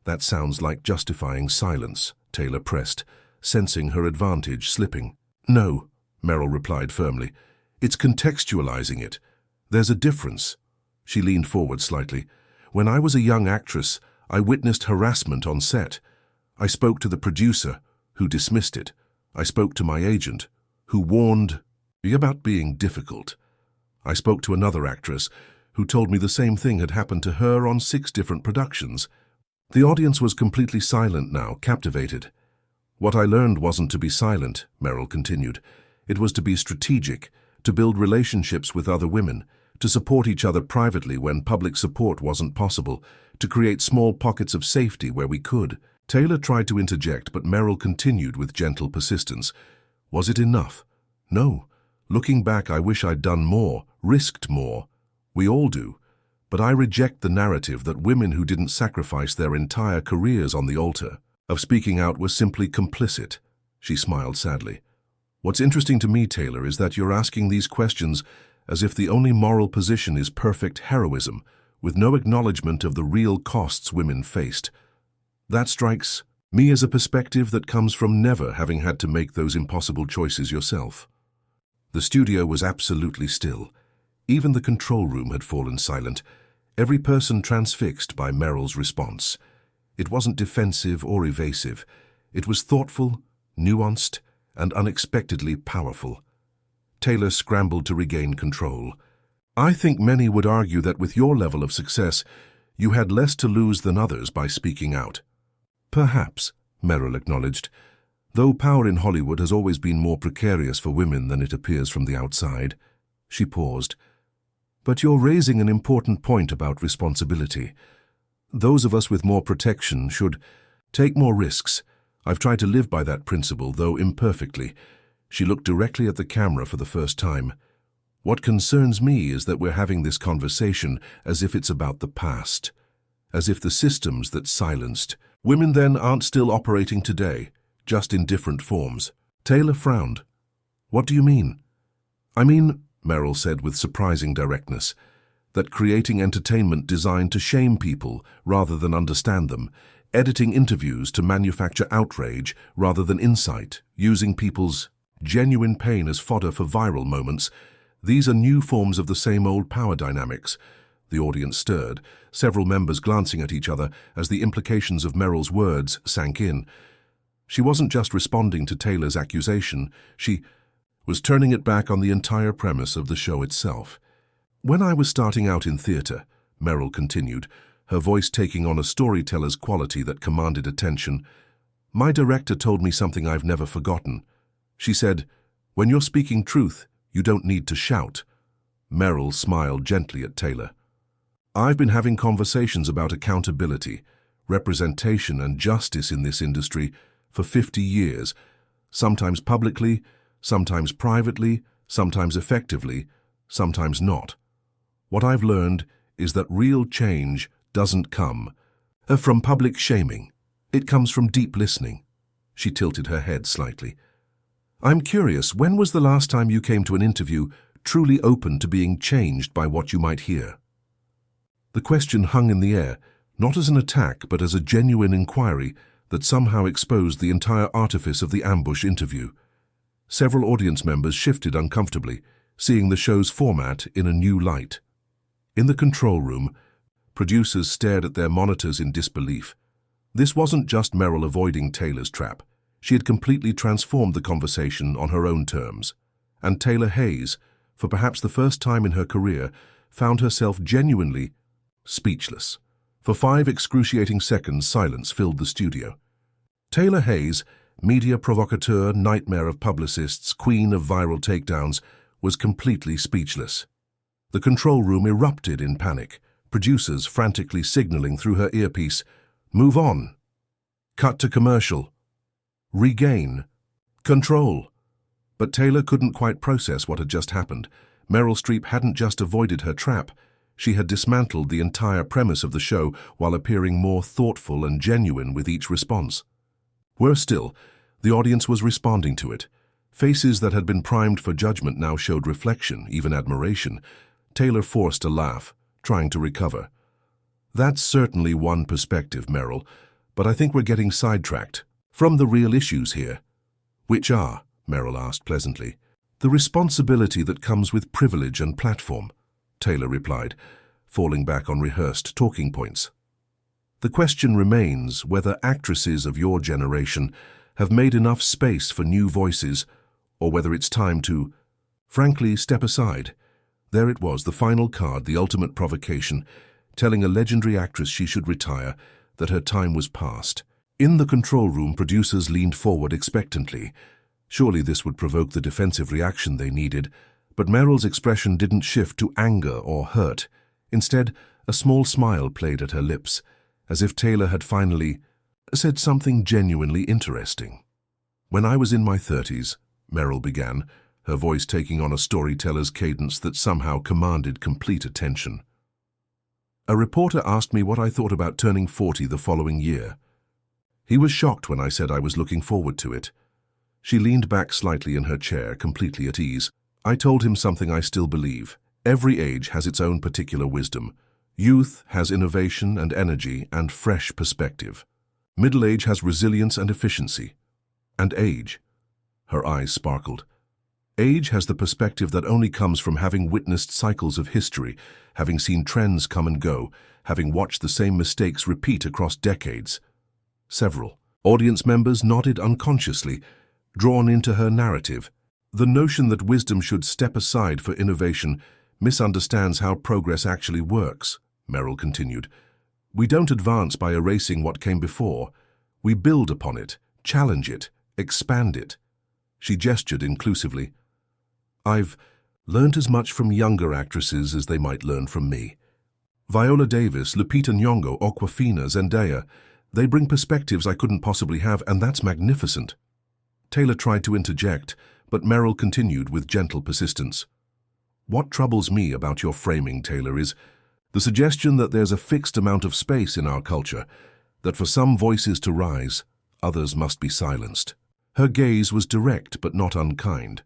That sounds like justifying silence, Taylor pressed, sensing her advantage slipping. No, Meryl replied firmly. It's contextualizing it. There's a difference. She leaned forward slightly. When I was a young actress, I witnessed harassment on set. I spoke to the producer, who dismissed it. I spoke to my agent, who warned me about being difficult. I spoke to another actress, who told me the same thing had happened to her on 6 different productions. The audience was completely silent now, captivated. What I learned wasn't to be silent, Meryl continued. It was to be strategic, to build relationships with other women, to support each other privately when public support wasn't possible, to create small pockets of safety where we could. Taylor tried to interject, but Meryl continued with gentle persistence. Was it enough? No. Looking back, I wish I'd done more, risked more. We all do. But I reject the narrative that women who didn't sacrifice their entire careers on the altar of speaking out were simply complicit. She smiled sadly. What's interesting to me, Taylor, is that you're asking these questions as if the only moral position is perfect heroism, with no acknowledgement of the real costs women faced. That strikes me as a perspective that comes from never having had to make those impossible choices yourself. The studio was absolutely still. Even the control room had fallen silent, every person transfixed by Meryl's response. It wasn't defensive or evasive. It was thoughtful, nuanced, and unexpectedly powerful. Taylor scrambled to regain control. I think many would argue that with your level of success, you had less to lose than others by speaking out. Perhaps, Meryl acknowledged, though power in Hollywood has always been more precarious for women than it appears from the outside. She paused. But you're raising an important point about responsibility. Those of us with more protection should take more risks. I've tried to live by that principle, though imperfectly. She looked directly at the camera for the first time. What concerns me is that we're having this conversation as if it's about the past, as if the systems that silenced women then aren't still operating today, just in different forms. Taylor frowned. What do you mean? I mean, Meryl said with surprising directness, that creating entertainment designed to shame people rather than understand them, editing interviews to manufacture outrage rather than insight, using people's genuine pain as fodder for viral moments, these are new forms of the same old power dynamics. The audience stirred, several members glancing at each other as the implications of Meryl's words sank in. She wasn't just responding to Taylor's accusation, she was turning it back on the entire premise of the show itself. When I was starting out in theatre, Meryl continued, her voice taking on a storyteller's quality that commanded attention, my director told me something I've never forgotten. She said, when you're speaking truth, you don't need to shout. Meryl smiled gently at Taylor. I've been having conversations about accountability, representation and justice in this industry for 50 years, sometimes publicly, sometimes privately, sometimes effectively, sometimes not. What I've learned is that real change doesn't come from public shaming. It comes from deep listening. She tilted her head slightly. I'm curious, when was the last time you came to an interview truly open to being changed by what you might hear? The question hung in the air, not as an attack but as a genuine inquiry that somehow exposed the entire artifice of the ambush interview. Several audience members shifted uncomfortably, seeing the show's format in a new light. In the control room, producers stared at their monitors in disbelief. This wasn't just Meryl avoiding Taylor's trap. She had completely transformed the conversation on her own terms. And Taylor Hayes, for perhaps the first time in her career, found herself genuinely speechless. For 5 excruciating seconds, silence filled the studio. Taylor Hayes, media provocateur, nightmare of publicists, queen of viral takedowns, was completely speechless. The control room erupted in panic, producers frantically signaling through her earpiece, "Move on. Cut to commercial. Regain. Control." But Taylor couldn't quite process what had just happened. Meryl Streep hadn't just avoided her trap. She had dismantled the entire premise of the show while appearing more thoughtful and genuine with each response. Worse still, the audience was responding to it. Faces that had been primed for judgment now showed reflection, even admiration. Taylor forced a laugh, trying to recover. That's certainly one perspective, Meryl, but I think we're getting sidetracked from the real issues here. Which are, Meryl asked pleasantly. The responsibility that comes with privilege and platform, Taylor replied, falling back on rehearsed talking points. The question remains whether actresses of your generation have made enough space for new voices, or whether it's time to, frankly, step aside. There it was, the final card, the ultimate provocation, telling a legendary actress she should retire, that her time was past. In the control room, producers leaned forward expectantly. Surely this would provoke the defensive reaction they needed, but Meryl's expression didn't shift to anger or hurt. Instead, a small smile played at her lips, as if Taylor had finally said something genuinely interesting. When I was in my 30s, Meryl began, her voice taking on a storyteller's cadence that somehow commanded complete attention. A reporter asked me what I thought about turning 40 the following year. He was shocked when I said I was looking forward to it. She leaned back slightly in her chair, completely at ease. I told him something I still believe. Every age has its own particular wisdom. Youth has innovation and energy and fresh perspective. Middle age has resilience and efficiency. And age. Her eyes sparkled. Age has the perspective that only comes from having witnessed cycles of history, having seen trends come and go, having watched the same mistakes repeat across decades. Several audience members nodded unconsciously, drawn into her narrative. The notion that wisdom should step aside for innovation misunderstands how progress actually works, Meryl continued. We don't advance by erasing what came before. We build upon it, challenge it, expand it. She gestured inclusively. I've learned as much from younger actresses as they might learn from me. Viola Davis, Lupita Nyong'o, Awkwafina, Zendaya, they bring perspectives I couldn't possibly have, and that's magnificent. Taylor tried to interject, but Meryl continued with gentle persistence. What troubles me about your framing, Taylor, is the suggestion that there's a fixed amount of space in our culture, that for some voices to rise, others must be silenced. Her gaze was direct but not unkind.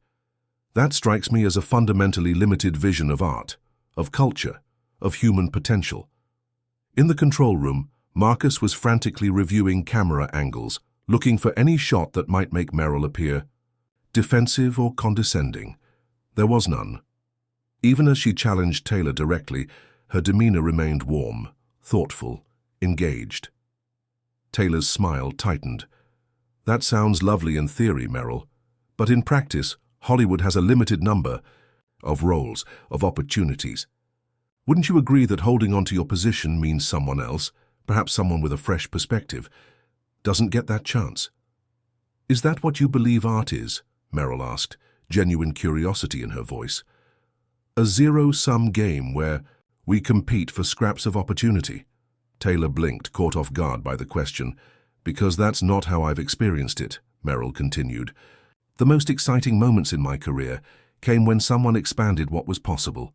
That strikes me as a fundamentally limited vision of art, of culture, of human potential. In the control room, Marcus was frantically reviewing camera angles, looking for any shot that might make Meryl appear defensive or condescending. There was none. Even as she challenged Taylor directly, her demeanor remained warm, thoughtful, engaged. Taylor's smile tightened. That sounds lovely in theory, Meryl, but in practice, Hollywood has a limited number of roles, of opportunities. Wouldn't you agree that holding on to your position means someone else, perhaps someone with a fresh perspective, doesn't get that chance? Is that what you believe art is? Meryl asked, genuine curiosity in her voice. A zero-sum game where we compete for scraps of opportunity? Taylor blinked, caught off guard by the question. Because that's not how I've experienced it, Meryl continued. The most exciting moments in my career came when someone expanded what was possible.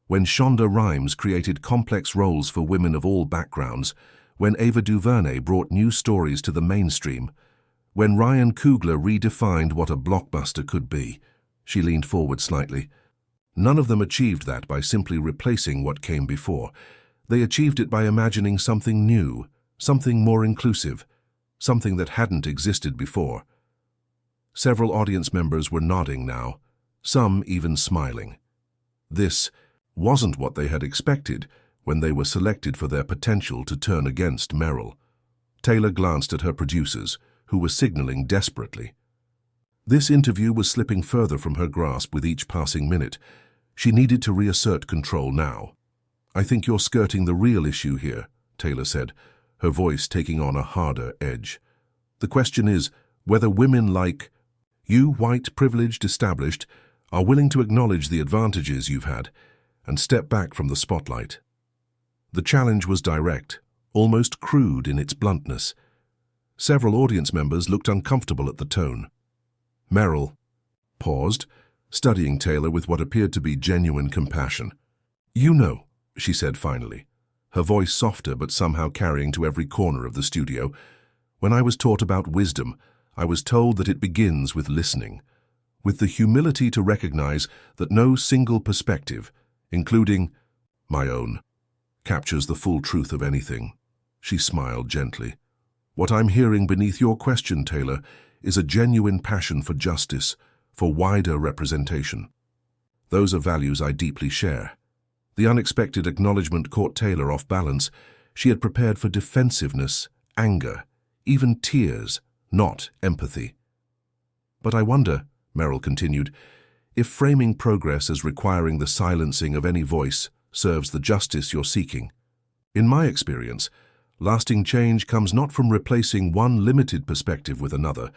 When Shonda Rhimes created complex roles for women of all backgrounds, when Ava DuVernay brought new stories to the mainstream, when Ryan Coogler redefined what a blockbuster could be. She leaned forward slightly. None of them achieved that by simply replacing what came before. They achieved it by imagining something new, something more inclusive, something that hadn't existed before. Several audience members were nodding now, some even smiling. This wasn't what they had expected when they were selected for their potential to turn against Meryl. Taylor glanced at her producers, who were signaling desperately. This interview was slipping further from her grasp with each passing minute. She needed to reassert control now. I think you're skirting the real issue here, Taylor said, her voice taking on a harder edge. The question is whether women like you, white, privileged, established, are willing to acknowledge the advantages you've had and step back from the spotlight. The challenge was direct, almost crude in its bluntness. Several audience members looked uncomfortable at the tone. Meryl paused, studying Taylor with what appeared to be genuine compassion. You know, she said finally, her voice softer but somehow carrying to every corner of the studio, when I was taught about wisdom, I was told that it begins with listening. with the humility to recognize that no single perspective, including my own, captures the full truth of anything. She smiled gently. What I'm hearing beneath your question, Taylor, is a genuine passion for justice, for wider representation. Those are values I deeply share. The unexpected acknowledgement caught Taylor off balance. She had prepared for defensiveness, anger, even tears, not empathy. But I wonder, Meryl continued, if framing progress as requiring the silencing of any voice serves the justice you're seeking. In my experience, lasting change comes not from replacing one limited perspective with another,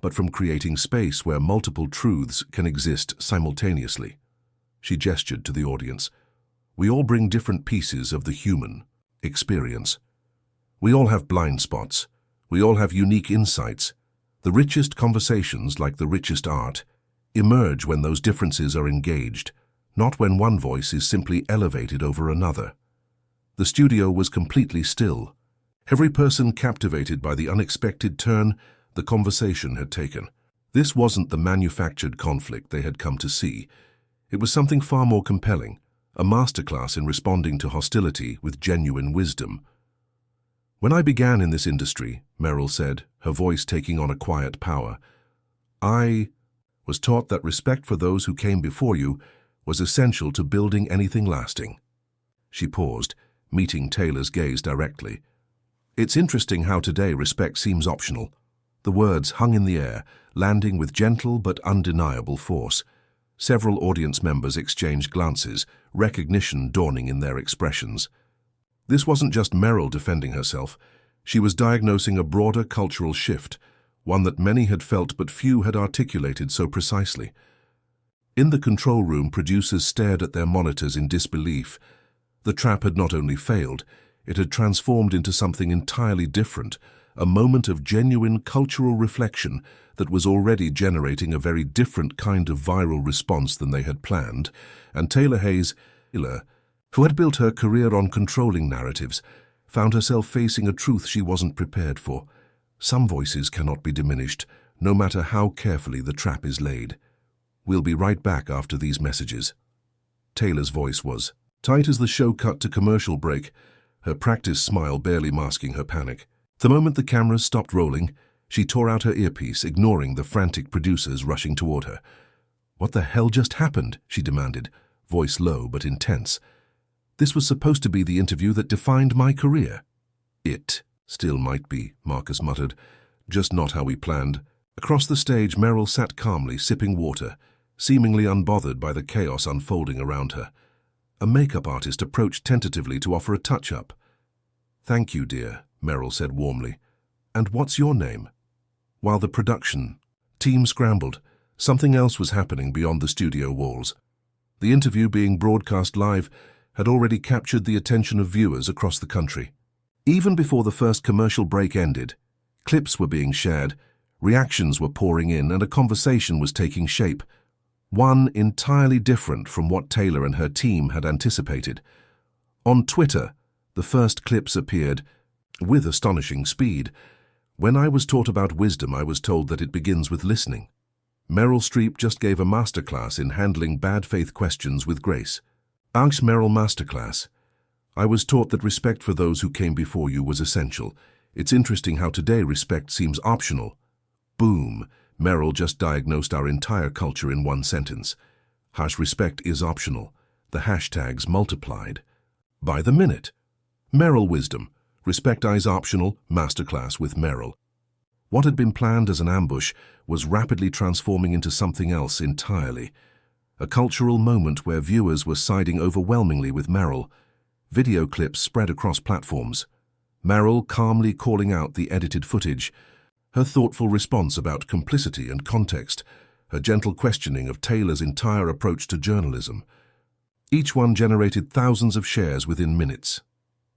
but from creating space where multiple truths can exist simultaneously. She gestured to the audience. We all bring different pieces of the human experience. We all have blind spots. We all have unique insights. The richest conversations, like the richest art, emerge when those differences are engaged, not when one voice is simply elevated over another. The studio was completely still. Every person captivated by the unexpected turn the conversation had taken. This wasn't the manufactured conflict they had come to see. It was something far more compelling, a masterclass in responding to hostility with genuine wisdom. When I began in this industry, Meryl said, her voice taking on a quiet power, I was taught that respect for those who came before you was essential to building anything lasting. She paused, meeting Taylor's gaze directly. It's interesting how today respect seems optional. The words hung in the air, landing with gentle but undeniable force. Several audience members exchanged glances, recognition dawning in their expressions. This wasn't just Meryl defending herself. She was diagnosing a broader cultural shift, one that many had felt but few had articulated so precisely. In the control room, producers stared at their monitors in disbelief. The trap had not only failed, it had transformed into something entirely different, a moment of genuine cultural reflection that was already generating a very different kind of viral response than they had planned, and Taylor Hayes, who had built her career on controlling narratives, found herself facing a truth she wasn't prepared for. Some voices cannot be diminished, no matter how carefully the trap is laid. We'll be right back after these messages. Taylor's voice was tight as the show cut to commercial break, her practiced smile barely masking her panic. The moment the cameras stopped rolling, she tore out her earpiece, ignoring the frantic producers rushing toward her. What the hell just happened? She demanded, voice low but intense. This was supposed to be the interview that defined my career. It still might be, Marcus muttered, just not how we planned. Across the stage, Meryl sat calmly, sipping water, seemingly unbothered by the chaos unfolding around her. A makeup artist approached tentatively to offer a touch-up. Thank you, dear, Meryl said warmly. And what's your name? While the production team scrambled, something else was happening beyond the studio walls. The interview, being broadcast live, had already captured the attention of viewers across the country. Even before the first commercial break ended, clips were being shared, reactions were pouring in, and a conversation was taking shape. One entirely different from what Taylor and her team had anticipated. On Twitter, the first clips appeared with astonishing speed. When I was taught about wisdom, I was told that it begins with listening. Meryl Streep just gave a masterclass in handling bad faith questions with grace. Asked Meryl masterclass. I was taught that respect for those who came before you was essential. It's interesting how today respect seems optional. Boom. Meryl just diagnosed our entire culture in one sentence. Respect is optional. The hashtags multiplied. By the minute. Meryl wisdom. Respect is optional. Masterclass with Meryl. What had been planned as an ambush was rapidly transforming into something else entirely. A cultural moment where viewers were siding overwhelmingly with Meryl. Video clips spread across platforms. Meryl calmly calling out the edited footage, her thoughtful response about complicity and context, her gentle questioning of Taylor's entire approach to journalism. Each one generated thousands of shares within minutes.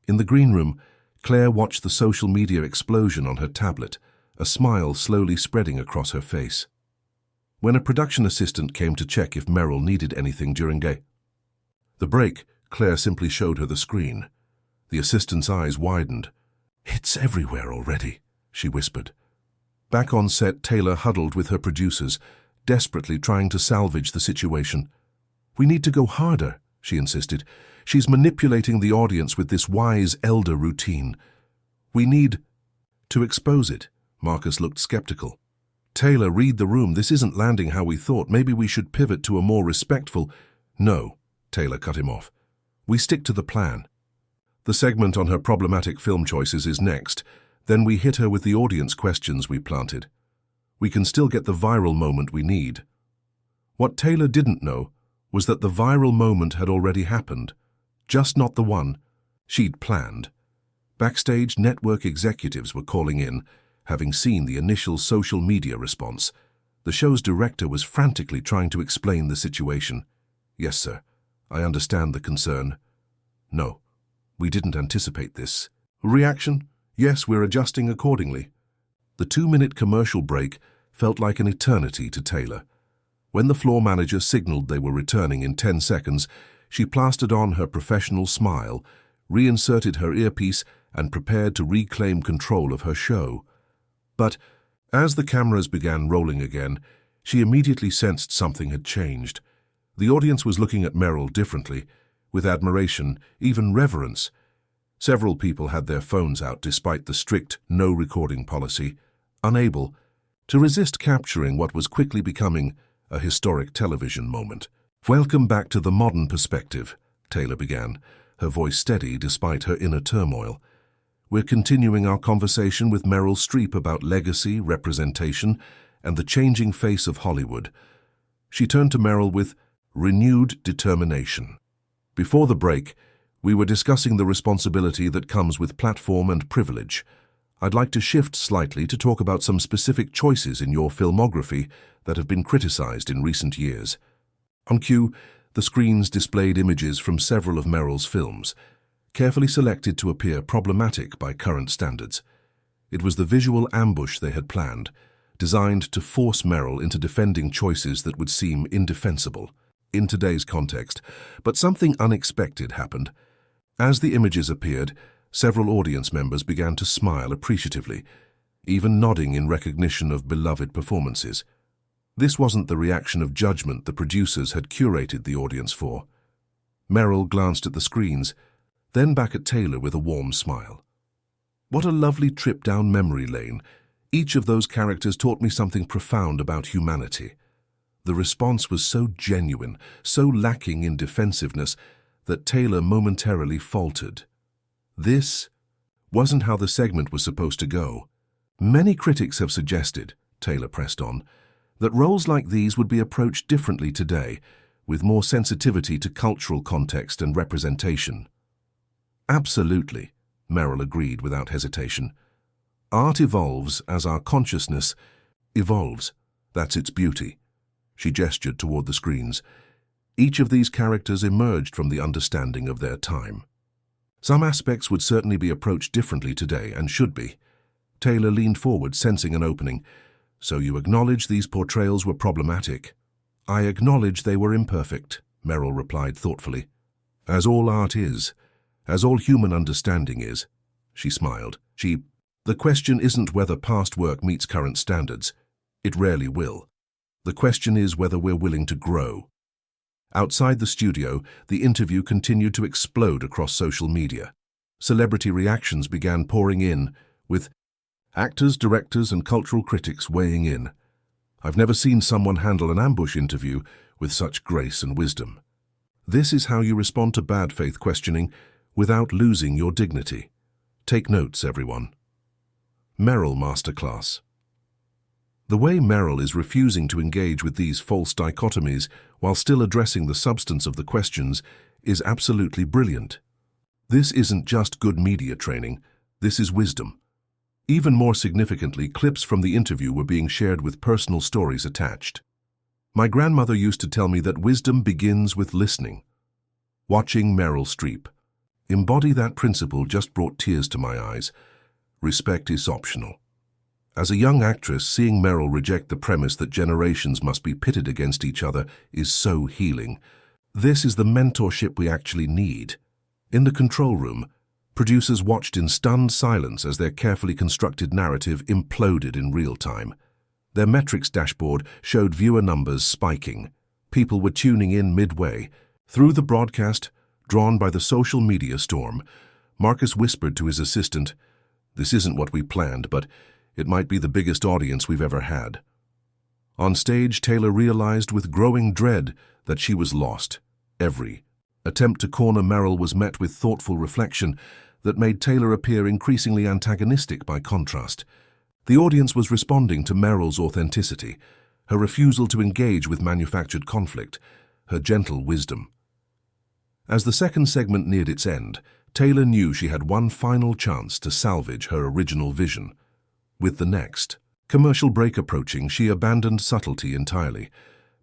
In the green room, Claire watched the social media explosion on her tablet, a smile slowly spreading across her face. When a production assistant came to check if Meryl needed anything during the break, Claire simply showed her the screen. The assistant's eyes widened. "It's everywhere already," she whispered. Back on set, Taylor huddled with her producers, desperately trying to salvage the situation. "We need to go harder," she insisted. "She's manipulating the audience with this wise elder routine. We need to expose it." Marcus looked skeptical. "Taylor, read the room. This isn't landing how we thought. Maybe we should pivot to a more respectful—" "No," Taylor cut him off. "We stick to the plan. The segment on her problematic film choices is next. Then we hit her with the audience questions we planted. We can still get the viral moment we need." What Taylor didn't know was that the viral moment had already happened, just not the one she'd planned. Backstage, network executives were calling in, having seen the initial social media response. The show's director was frantically trying to explain the situation. "Yes, sir. I understand the concern. No, we didn't anticipate this." Reaction? "Yes, we're adjusting accordingly." The 2-minute commercial break felt like an eternity to Taylor. When the floor manager signaled they were returning in 10 seconds, she plastered on her professional smile, reinserted her earpiece, and prepared to reclaim control of her show. But as the cameras began rolling again, she immediately sensed something had changed. The audience was looking at Meryl differently, with admiration, even reverence. Several people had their phones out despite the strict no-recording policy, unable to resist capturing what was quickly becoming a historic television moment. "Welcome back to the modern perspective," Taylor began, her voice steady despite her inner turmoil. "We're continuing our conversation with Meryl Streep about legacy, representation, and the changing face of Hollywood." She turned to Meryl with renewed determination. "Before the break, we were discussing the responsibility that comes with platform and privilege. I'd like to shift slightly to talk about some specific choices in your filmography that have been criticized in recent years." On cue, the screens displayed images from several of Meryl's films, carefully selected to appear problematic by current standards. It was the visual ambush they had planned, designed to force Meryl into defending choices that would seem indefensible in today's context. But something unexpected happened. As the images appeared, several audience members began to smile appreciatively, even nodding in recognition of beloved performances. This wasn't the reaction of judgment the producers had curated the audience for. Meryl glanced at the screens, then back at Taylor with a warm smile. "What a lovely trip down memory lane. Each of those characters taught me something profound about humanity." The response was so genuine, so lacking in defensiveness, that Taylor momentarily faltered. This wasn't how the segment was supposed to go. "Many critics have suggested," Taylor pressed on, "that roles like these would be approached differently today, with more sensitivity to cultural context and representation." "Absolutely," Meryl agreed without hesitation. "Art evolves as our consciousness evolves. That's its beauty." She gestured toward the screens. Each of these characters emerged from the understanding of their time. Some aspects would certainly be approached differently today, and should be. Taylor leaned forward, sensing an opening. "So you acknowledge these portrayals were problematic?" "I acknowledge they were imperfect," Meryl replied thoughtfully. "As all art is, as all human understanding is." She smiled. "The question isn't whether past work meets current standards. It rarely will. The question is whether we're willing to grow." Outside the studio, the interview continued to explode across social media. Celebrity reactions began pouring in, with actors, directors, and cultural critics weighing in. "I've never seen someone handle an ambush interview with such grace and wisdom." This is how you respond to bad faith questioning without losing your dignity. Take notes, everyone. Meryl Masterclass. The way Meryl is refusing to engage with these false dichotomies while still addressing the substance of the questions is absolutely brilliant. This isn't just good media training, this is wisdom. Even more significantly, clips from the interview were being shared with personal stories attached. "My grandmother used to tell me that wisdom begins with listening." Watching Meryl Streep embody that principle just brought tears to my eyes. Respect is optional. As a young actress, seeing Meryl reject the premise that generations must be pitted against each other is so healing. This is the mentorship we actually need. In the control room, producers watched in stunned silence as their carefully constructed narrative imploded in real time. Their metrics dashboard showed viewer numbers spiking. People were tuning in midway. Through the broadcast, drawn by the social media storm, Marcus whispered to his assistant, "This isn't what we planned, but it might be the biggest audience we've ever had." On stage, Taylor realized with growing dread that she was lost. Every attempt to corner Meryl was met with thoughtful reflection that made Taylor appear increasingly antagonistic by contrast. The audience was responding to Meryl's authenticity, her refusal to engage with manufactured conflict, her gentle wisdom. As the second segment neared its end, Taylor knew she had one final chance to salvage her original vision. With the next commercial break approaching, she abandoned subtlety entirely.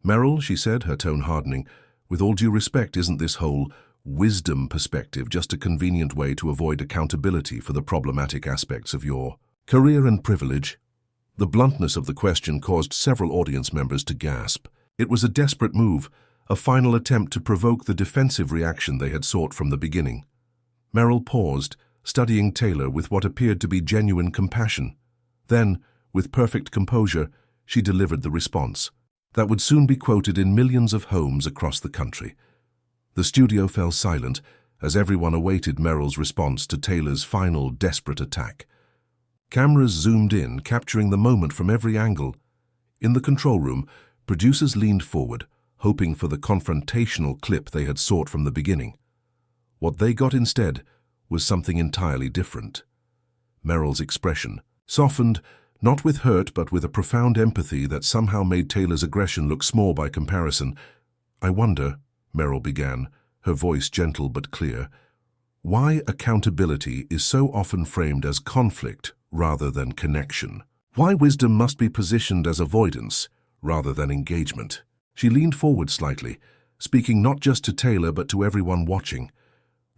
"Meryl," she said, her tone hardening, "with all due respect, isn't this whole wisdom perspective just a convenient way to avoid accountability for the problematic aspects of your career and privilege?" The bluntness of the question caused several audience members to gasp. It was a desperate move, a final attempt to provoke the defensive reaction they had sought from the beginning. Meryl paused, studying Taylor with what appeared to be genuine compassion. Then, with perfect composure, she delivered the response that would soon be quoted in millions of homes across the country. The studio fell silent as everyone awaited Meryl's response to Taylor's final desperate attack. Cameras zoomed in, capturing the moment from every angle. In the control room, producers leaned forward, hoping for the confrontational clip they had sought from the beginning. What they got instead was something entirely different. Meryl's expression softened, not with hurt but with a profound empathy that somehow made Taylor's aggression look small by comparison. "I wonder," Meryl began, her voice gentle but clear, "why accountability is so often framed as conflict rather than connection. Why wisdom must be positioned as avoidance rather than engagement." She leaned forward slightly, speaking not just to Taylor but to everyone watching.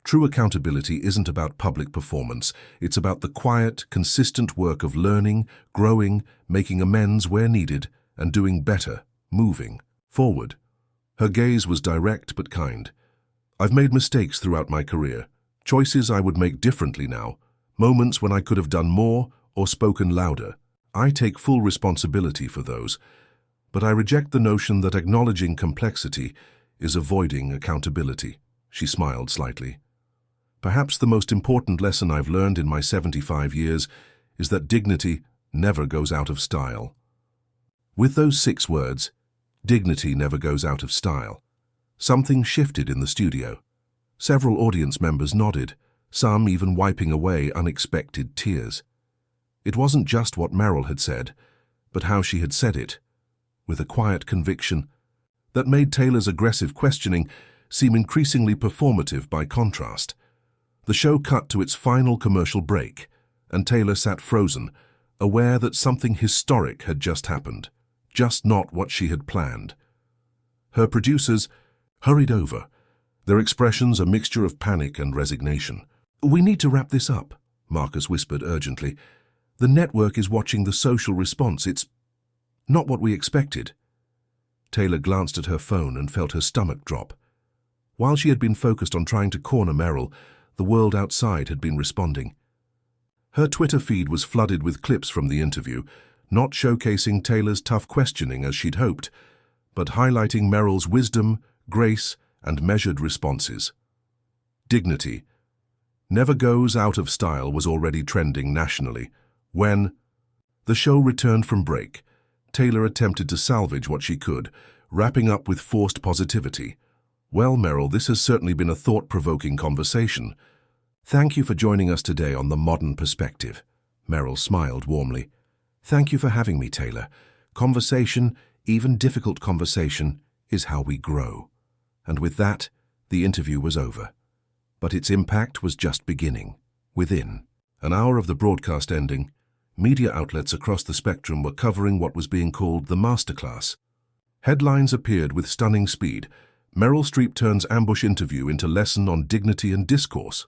True accountability isn't about public performance. It's about the quiet, consistent work of learning, growing, making amends where needed, and doing better, moving forward. Her gaze was direct but kind. "I've made mistakes throughout my career, choices I would make differently now, moments when I could have done more or spoken louder. I take full responsibility for those, but I reject the notion that acknowledging complexity is avoiding accountability." She smiled slightly. "Perhaps the most important lesson I've learned in my 75 years is that dignity never goes out of style." With those 6 words, "Dignity never goes out of style," something shifted in the studio. Several audience members nodded, some even wiping away unexpected tears. It wasn't just what Meryl had said, but how she had said it, with a quiet conviction that made Taylor's aggressive questioning seem increasingly performative by contrast. The show cut to its final commercial break, and Taylor sat frozen, aware that something historic had just happened, just not what she had planned. Her producers hurried over, their expressions a mixture of panic and resignation. "We need to wrap this up," Marcus whispered urgently. "The network is watching the social response. It's not what we expected." Taylor glanced at her phone and felt her stomach drop. While she had been focused on trying to corner Meryl, the world outside had been responding. Her Twitter feed was flooded with clips from the interview, not showcasing Taylor's tough questioning as she'd hoped, but highlighting Meryl's wisdom, grace, and measured responses. "Dignity never goes out of style" was already trending nationally. When the show returned from break, Taylor attempted to salvage what she could, wrapping up with forced positivity. "Well, Meryl, this has certainly been a thought-provoking conversation. Thank you for joining us today on The Modern Perspective." Meryl smiled warmly. "Thank you for having me, Taylor. Conversation, even difficult conversation, is how we grow." And with that, the interview was over. But its impact was just beginning. Within an hour of the broadcast ending, media outlets across the spectrum were covering what was being called the masterclass. Headlines appeared with stunning speed. Meryl Streep turns ambush interview into lesson on dignity and discourse.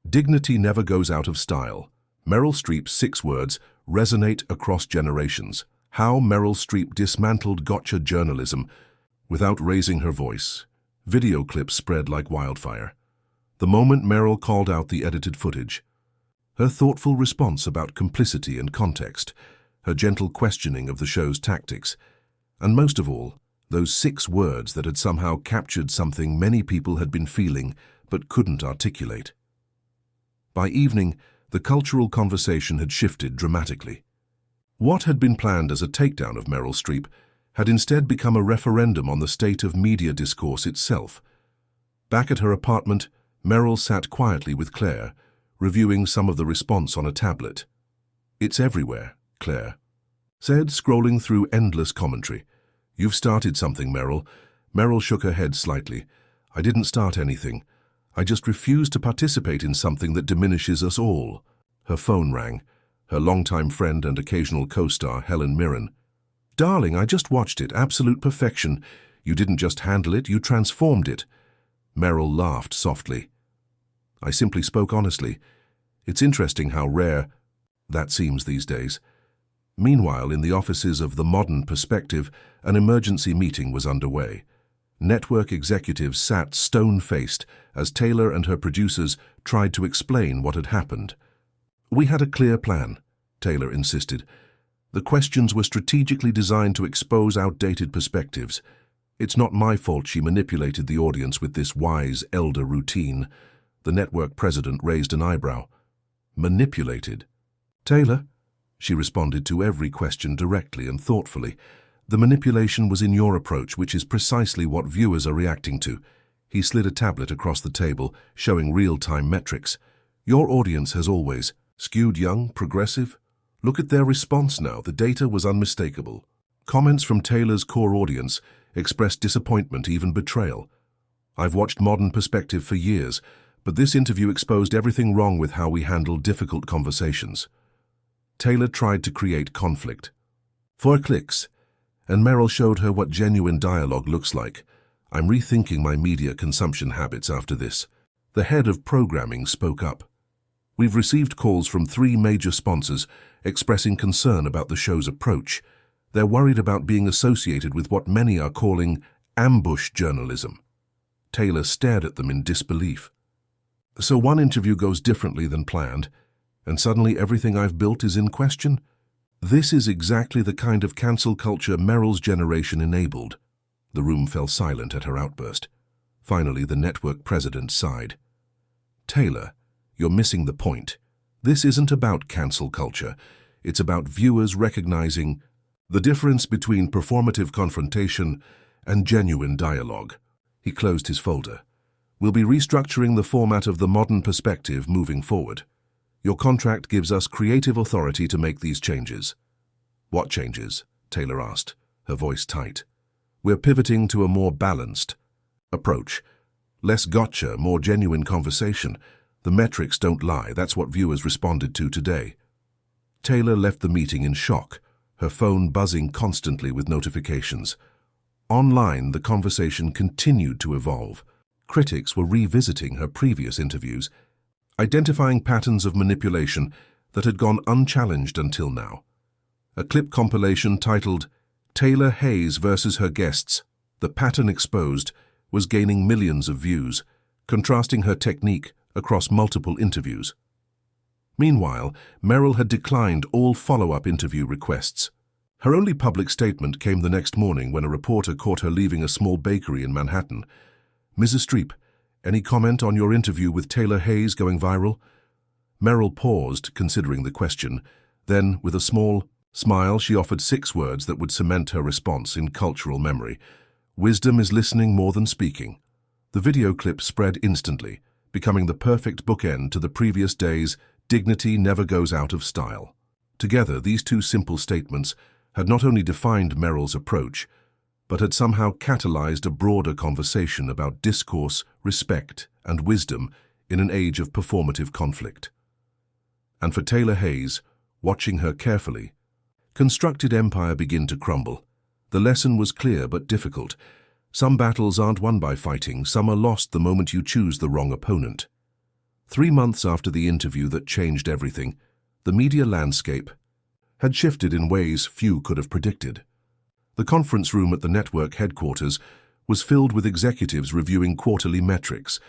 Dignity never goes out of style. Meryl Streep's 6 words resonate across generations. How Meryl Streep dismantled gotcha journalism without raising her voice. Video clips spread like wildfire. The moment Meryl called out the edited footage. Her thoughtful response about complicity and context. her gentle questioning of the show's tactics, and most of all, those 6 words that had somehow captured something many people had been feeling but couldn't articulate. By evening, the cultural conversation had shifted dramatically. What had been planned as a takedown of Meryl Streep had instead become a referendum on the state of media discourse itself. Back at her apartment, Meryl sat quietly with Claire, reviewing some of the response on a tablet. "It's everywhere," Claire said, scrolling through endless commentary. "You've started something, Meryl." Meryl shook her head slightly. "I didn't start anything. I just refuse to participate in something that diminishes us all." Her phone rang. Her longtime friend and occasional co-star, Helen Mirren. "Darling, I just watched it. Absolute perfection. You didn't just handle it, you transformed it." Meryl laughed softly. "I simply spoke honestly. It's interesting how rare that seems these days." Meanwhile, in the offices of The Modern Perspective, an emergency meeting was underway. Network executives sat stone-faced as Taylor and her producers tried to explain what had happened. "We had a clear plan," Taylor insisted. "The questions were strategically designed to expose outdated perspectives. It's not my fault she manipulated the audience with this wise elder routine." The network president raised an eyebrow. "Manipulated?" "Taylor," she responded to every question directly and thoughtfully. "The manipulation was in your approach, which is precisely what viewers are reacting to." He slid a tablet across the table, showing real-time metrics. "Your audience has always skewed young, progressive. Look at their response now. The data was unmistakable." Comments from Taylor's core audience expressed disappointment, even betrayal. "I've watched Modern Perspective for years, but this interview exposed everything wrong with how we handle difficult conversations." Taylor tried to create conflict. 4 clicks, and Meryl showed her what genuine dialogue looks like. "I'm rethinking my media consumption habits after this." The head of programming spoke up. "We've received calls from 3 major sponsors expressing concern about the show's approach. They're worried about being associated with what many are calling ambush journalism." Taylor stared at them in disbelief. "So one interview goes differently than planned, and suddenly everything I've built is in question? This is exactly the kind of cancel culture Meryl's generation enabled." The room fell silent at her outburst. Finally, the network president sighed. "Taylor, you're missing the point. This isn't about cancel culture. It's about viewers recognizing the difference between performative confrontation and genuine dialogue." He closed his folder. "We'll be restructuring the format of The Modern Perspective moving forward. Your contract gives us creative authority to make these changes." "What changes?" Taylor asked, her voice tight. "We're pivoting to a more balanced approach. Less gotcha, more genuine conversation. The metrics don't lie. That's what viewers responded to today." Taylor left the meeting in shock, her phone buzzing constantly with notifications. Online, the conversation continued to evolve. Critics were revisiting her previous interviews, identifying patterns of manipulation that had gone unchallenged until now. A clip compilation titled "Taylor Hayes versus Her Guests, The Pattern Exposed" was gaining millions of views, contrasting her technique across multiple interviews. Meanwhile, Meryl had declined all follow-up interview requests. Her only public statement came the next morning when a reporter caught her leaving a small bakery in Manhattan. "Mrs. Streep, any comment on your interview with Taylor Hayes going viral?" Meryl paused, considering the question. Then, with a small smile, she offered 6 words that would cement her response in cultural memory. "Wisdom is listening more than speaking." The video clip spread instantly, becoming the perfect bookend to the previous day's "Dignity never goes out of style." Together, these 2 simple statements had not only defined Meryl's approach, but had somehow catalyzed a broader conversation about discourse, respect, and wisdom in an age of performative conflict. And for Taylor Hayes, watching her carefully, constructed empire begin to crumble. The lesson was clear but difficult. Some battles aren't won by fighting, some are lost the moment you choose the wrong opponent. 3 months after the interview that changed everything, the media landscape had shifted in ways few could have predicted. The conference room at the network headquarters was filled with executives reviewing quarterly metrics,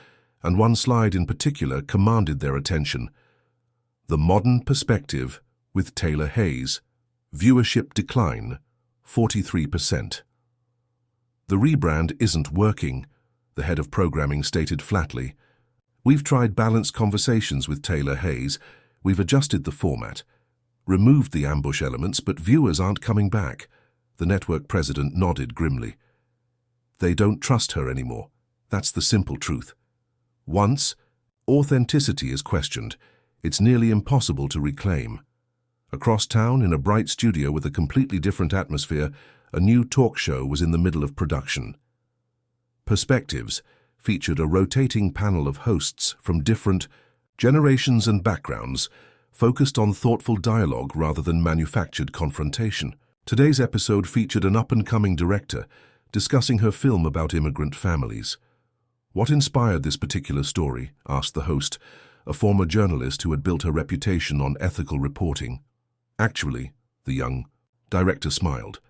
and one slide in particular commanded their attention. The Modern Perspective with Taylor Hayes, Viewership decline, 43%. The rebrand isn't working, the head of programming stated flatly. We've tried balanced conversations with Taylor Hayes. We've adjusted the format, removed the ambush elements, but viewers aren't coming back. The network president nodded grimly. They don't trust her anymore. That's the simple truth. Once authenticity is questioned, it's nearly impossible to reclaim. Across town, in a bright studio with a completely different atmosphere, a new talk show was in the middle of production. Perspectives featured a rotating panel of hosts from different generations and backgrounds, focused on thoughtful dialogue rather than manufactured confrontation. Today's episode featured an up-and-coming director discussing her film about immigrant families. "What inspired this particular story?" asked the host, a former journalist who had built her reputation on ethical reporting. "Actually," the young director smiled,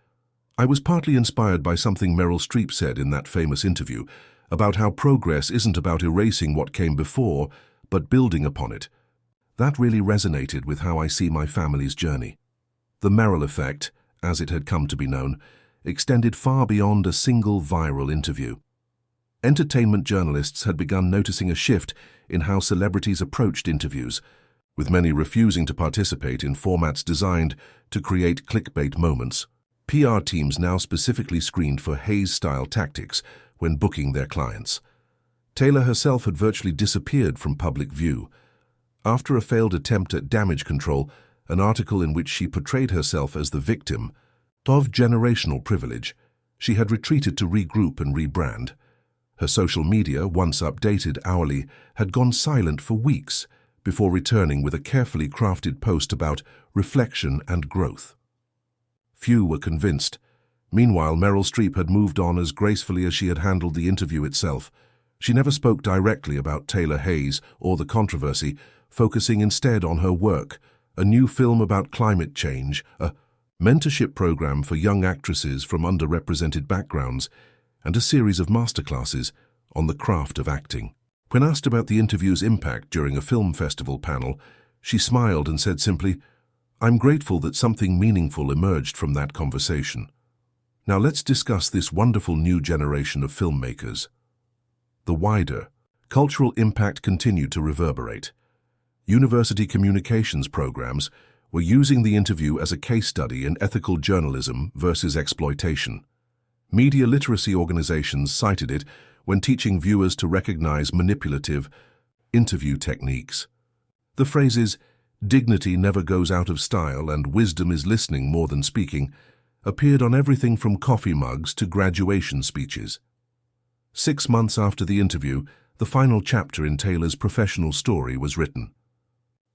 "I was partly inspired by something Meryl Streep said in that famous interview about how progress isn't about erasing what came before, but building upon it. That really resonated with how I see my family's journey." The Meryl effect, as it had come to be known, extended far beyond a single viral interview. Entertainment journalists had begun noticing a shift in how celebrities approached interviews, with many refusing to participate in formats designed to create clickbait moments. PR teams now specifically screened for Hayes-style tactics when booking their clients. Taylor herself had virtually disappeared from public view. After a failed attempt at damage control, an article in which she portrayed herself as the victim of generational privilege, she had retreated to regroup and rebrand. Her social media, once updated hourly, had gone silent for weeks before returning with a carefully crafted post about reflection and growth. Few were convinced. Meanwhile, Meryl Streep had moved on as gracefully as she had handled the interview itself. She never spoke directly about Taylor Hayes or the controversy, focusing instead on her work, a new film about climate change, a mentorship program for young actresses from underrepresented backgrounds, and a series of masterclasses on the craft of acting. When asked about the interview's impact during a film festival panel, she smiled and said simply, "I'm grateful that something meaningful emerged from that conversation. Now let's discuss this wonderful new generation of filmmakers." The wider cultural impact continued to reverberate. University communications programs were using the interview as a case study in ethical journalism versus exploitation. Media literacy organizations cited it when teaching viewers to recognize manipulative interview techniques. The phrases, "dignity never goes out of style" and "wisdom is listening more than speaking" appeared on everything from coffee mugs to graduation speeches. 6 months after the interview, the final chapter in Taylor's professional story was written.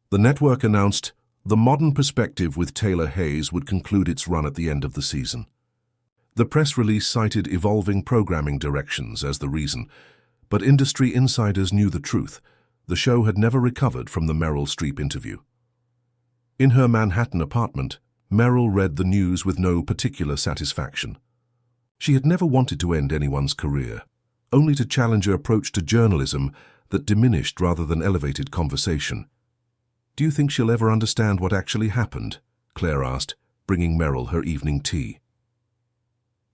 The network announced The Modern Perspective with Taylor Hayes would conclude its run at the end of the season. The press release cited evolving programming directions as the reason, but industry insiders knew the truth. The show had never recovered from the Meryl Streep interview. In her Manhattan apartment, Meryl read the news with no particular satisfaction. She had never wanted to end anyone's career, only to challenge her approach to journalism that diminished rather than elevated conversation. "Do you think she'll ever understand what actually happened?" Claire asked, bringing Meryl her evening tea.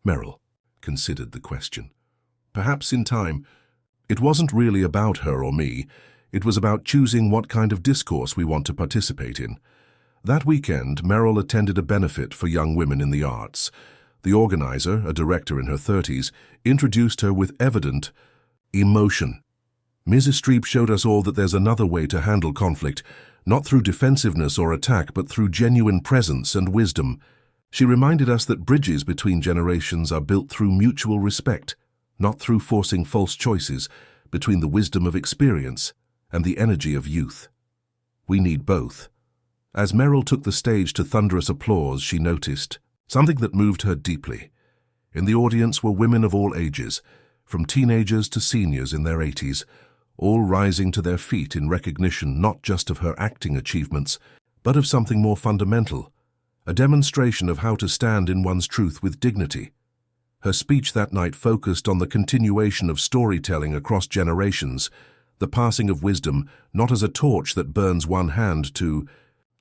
Meryl considered the question. "Perhaps in time. It wasn't really about her or me. It was about choosing what kind of discourse we want to participate in. That weekend, Meryl attended a benefit for young women in the arts. The organizer, a director in her 30s, introduced her with evident emotion. Mrs. Streep showed us all that there's another way to handle conflict, not through defensiveness or attack, but through genuine presence and wisdom. She reminded us that bridges between generations are built through mutual respect, not through forcing false choices between the wisdom of experience and the energy of youth. We need both." As Meryl took the stage to thunderous applause, she noticed something that moved her deeply. In the audience were women of all ages, from teenagers to seniors in their 80s, all rising to their feet in recognition not just of her acting achievements, but of something more fundamental, a demonstration of how to stand in one's truth with dignity. Her speech that night focused on the continuation of storytelling across generations, the passing of wisdom not as a torch that burns one hand to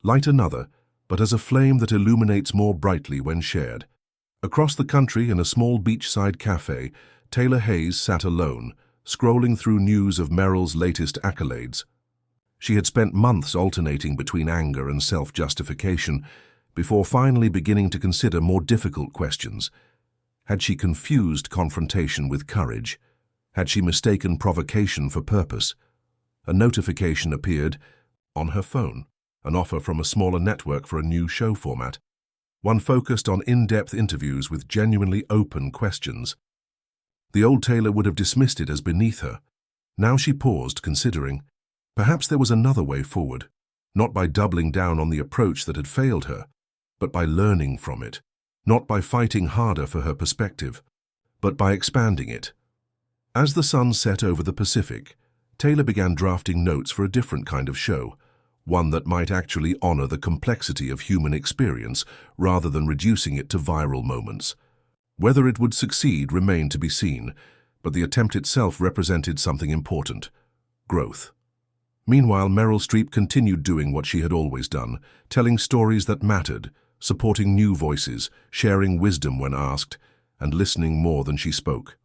light another, but as a flame that illuminates more brightly when shared. Across the country, in a small beachside cafe, Taylor Hayes sat alone, scrolling through news of Meryl's latest accolades. She had spent months alternating between anger and self-justification before finally beginning to consider more difficult questions. Had she confused confrontation with courage? Had she mistaken provocation for purpose? A notification appeared on her phone, an offer from a smaller network for a new show format, one focused on in-depth interviews with genuinely open questions. The old Taylor would have dismissed it as beneath her. Now she paused, considering. Perhaps there was another way forward, not by doubling down on the approach that had failed her, but by learning from it, not by fighting harder for her perspective, but by expanding it. As the sun set over the Pacific, Taylor began drafting notes for a different kind of show, one that might actually honor the complexity of human experience rather than reducing it to viral moments. Whether it would succeed remained to be seen, but the attempt itself represented something important: growth. Meanwhile, Meryl Streep continued doing what she had always done, telling stories that mattered, supporting new voices, sharing wisdom when asked, and listening more than she spoke.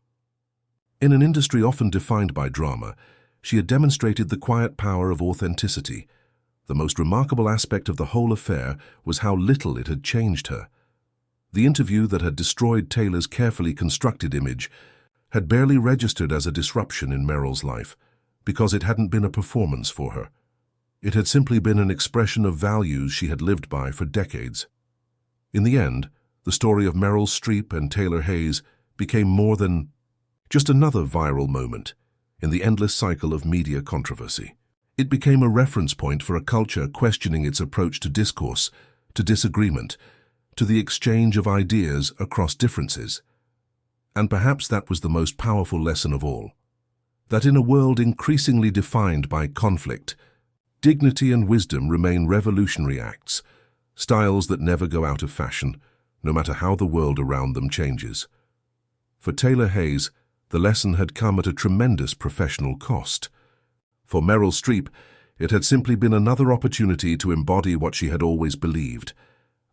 In an industry often defined by drama, she had demonstrated the quiet power of authenticity. The most remarkable aspect of the whole affair was how little it had changed her. The interview that had destroyed Taylor's carefully constructed image had barely registered as a disruption in Meryl's life, because it hadn't been a performance for her. It had simply been an expression of values she had lived by for decades. In the end, the story of Meryl Streep and Taylor Hayes became more than just another viral moment in the endless cycle of media controversy. It became a reference point for a culture questioning its approach to discourse, to disagreement, to the exchange of ideas across differences. And perhaps that was the most powerful lesson of all, that in a world increasingly defined by conflict, dignity and wisdom remain revolutionary acts, styles that never go out of fashion, no matter how the world around them changes. For Taylor Hayes, the lesson had come at a tremendous professional cost. For Meryl Streep, it had simply been another opportunity to embody what she had always believed,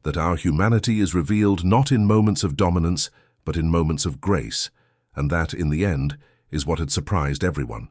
that our humanity is revealed not in moments of dominance, but in moments of grace, and that, in the end, is what had surprised everyone.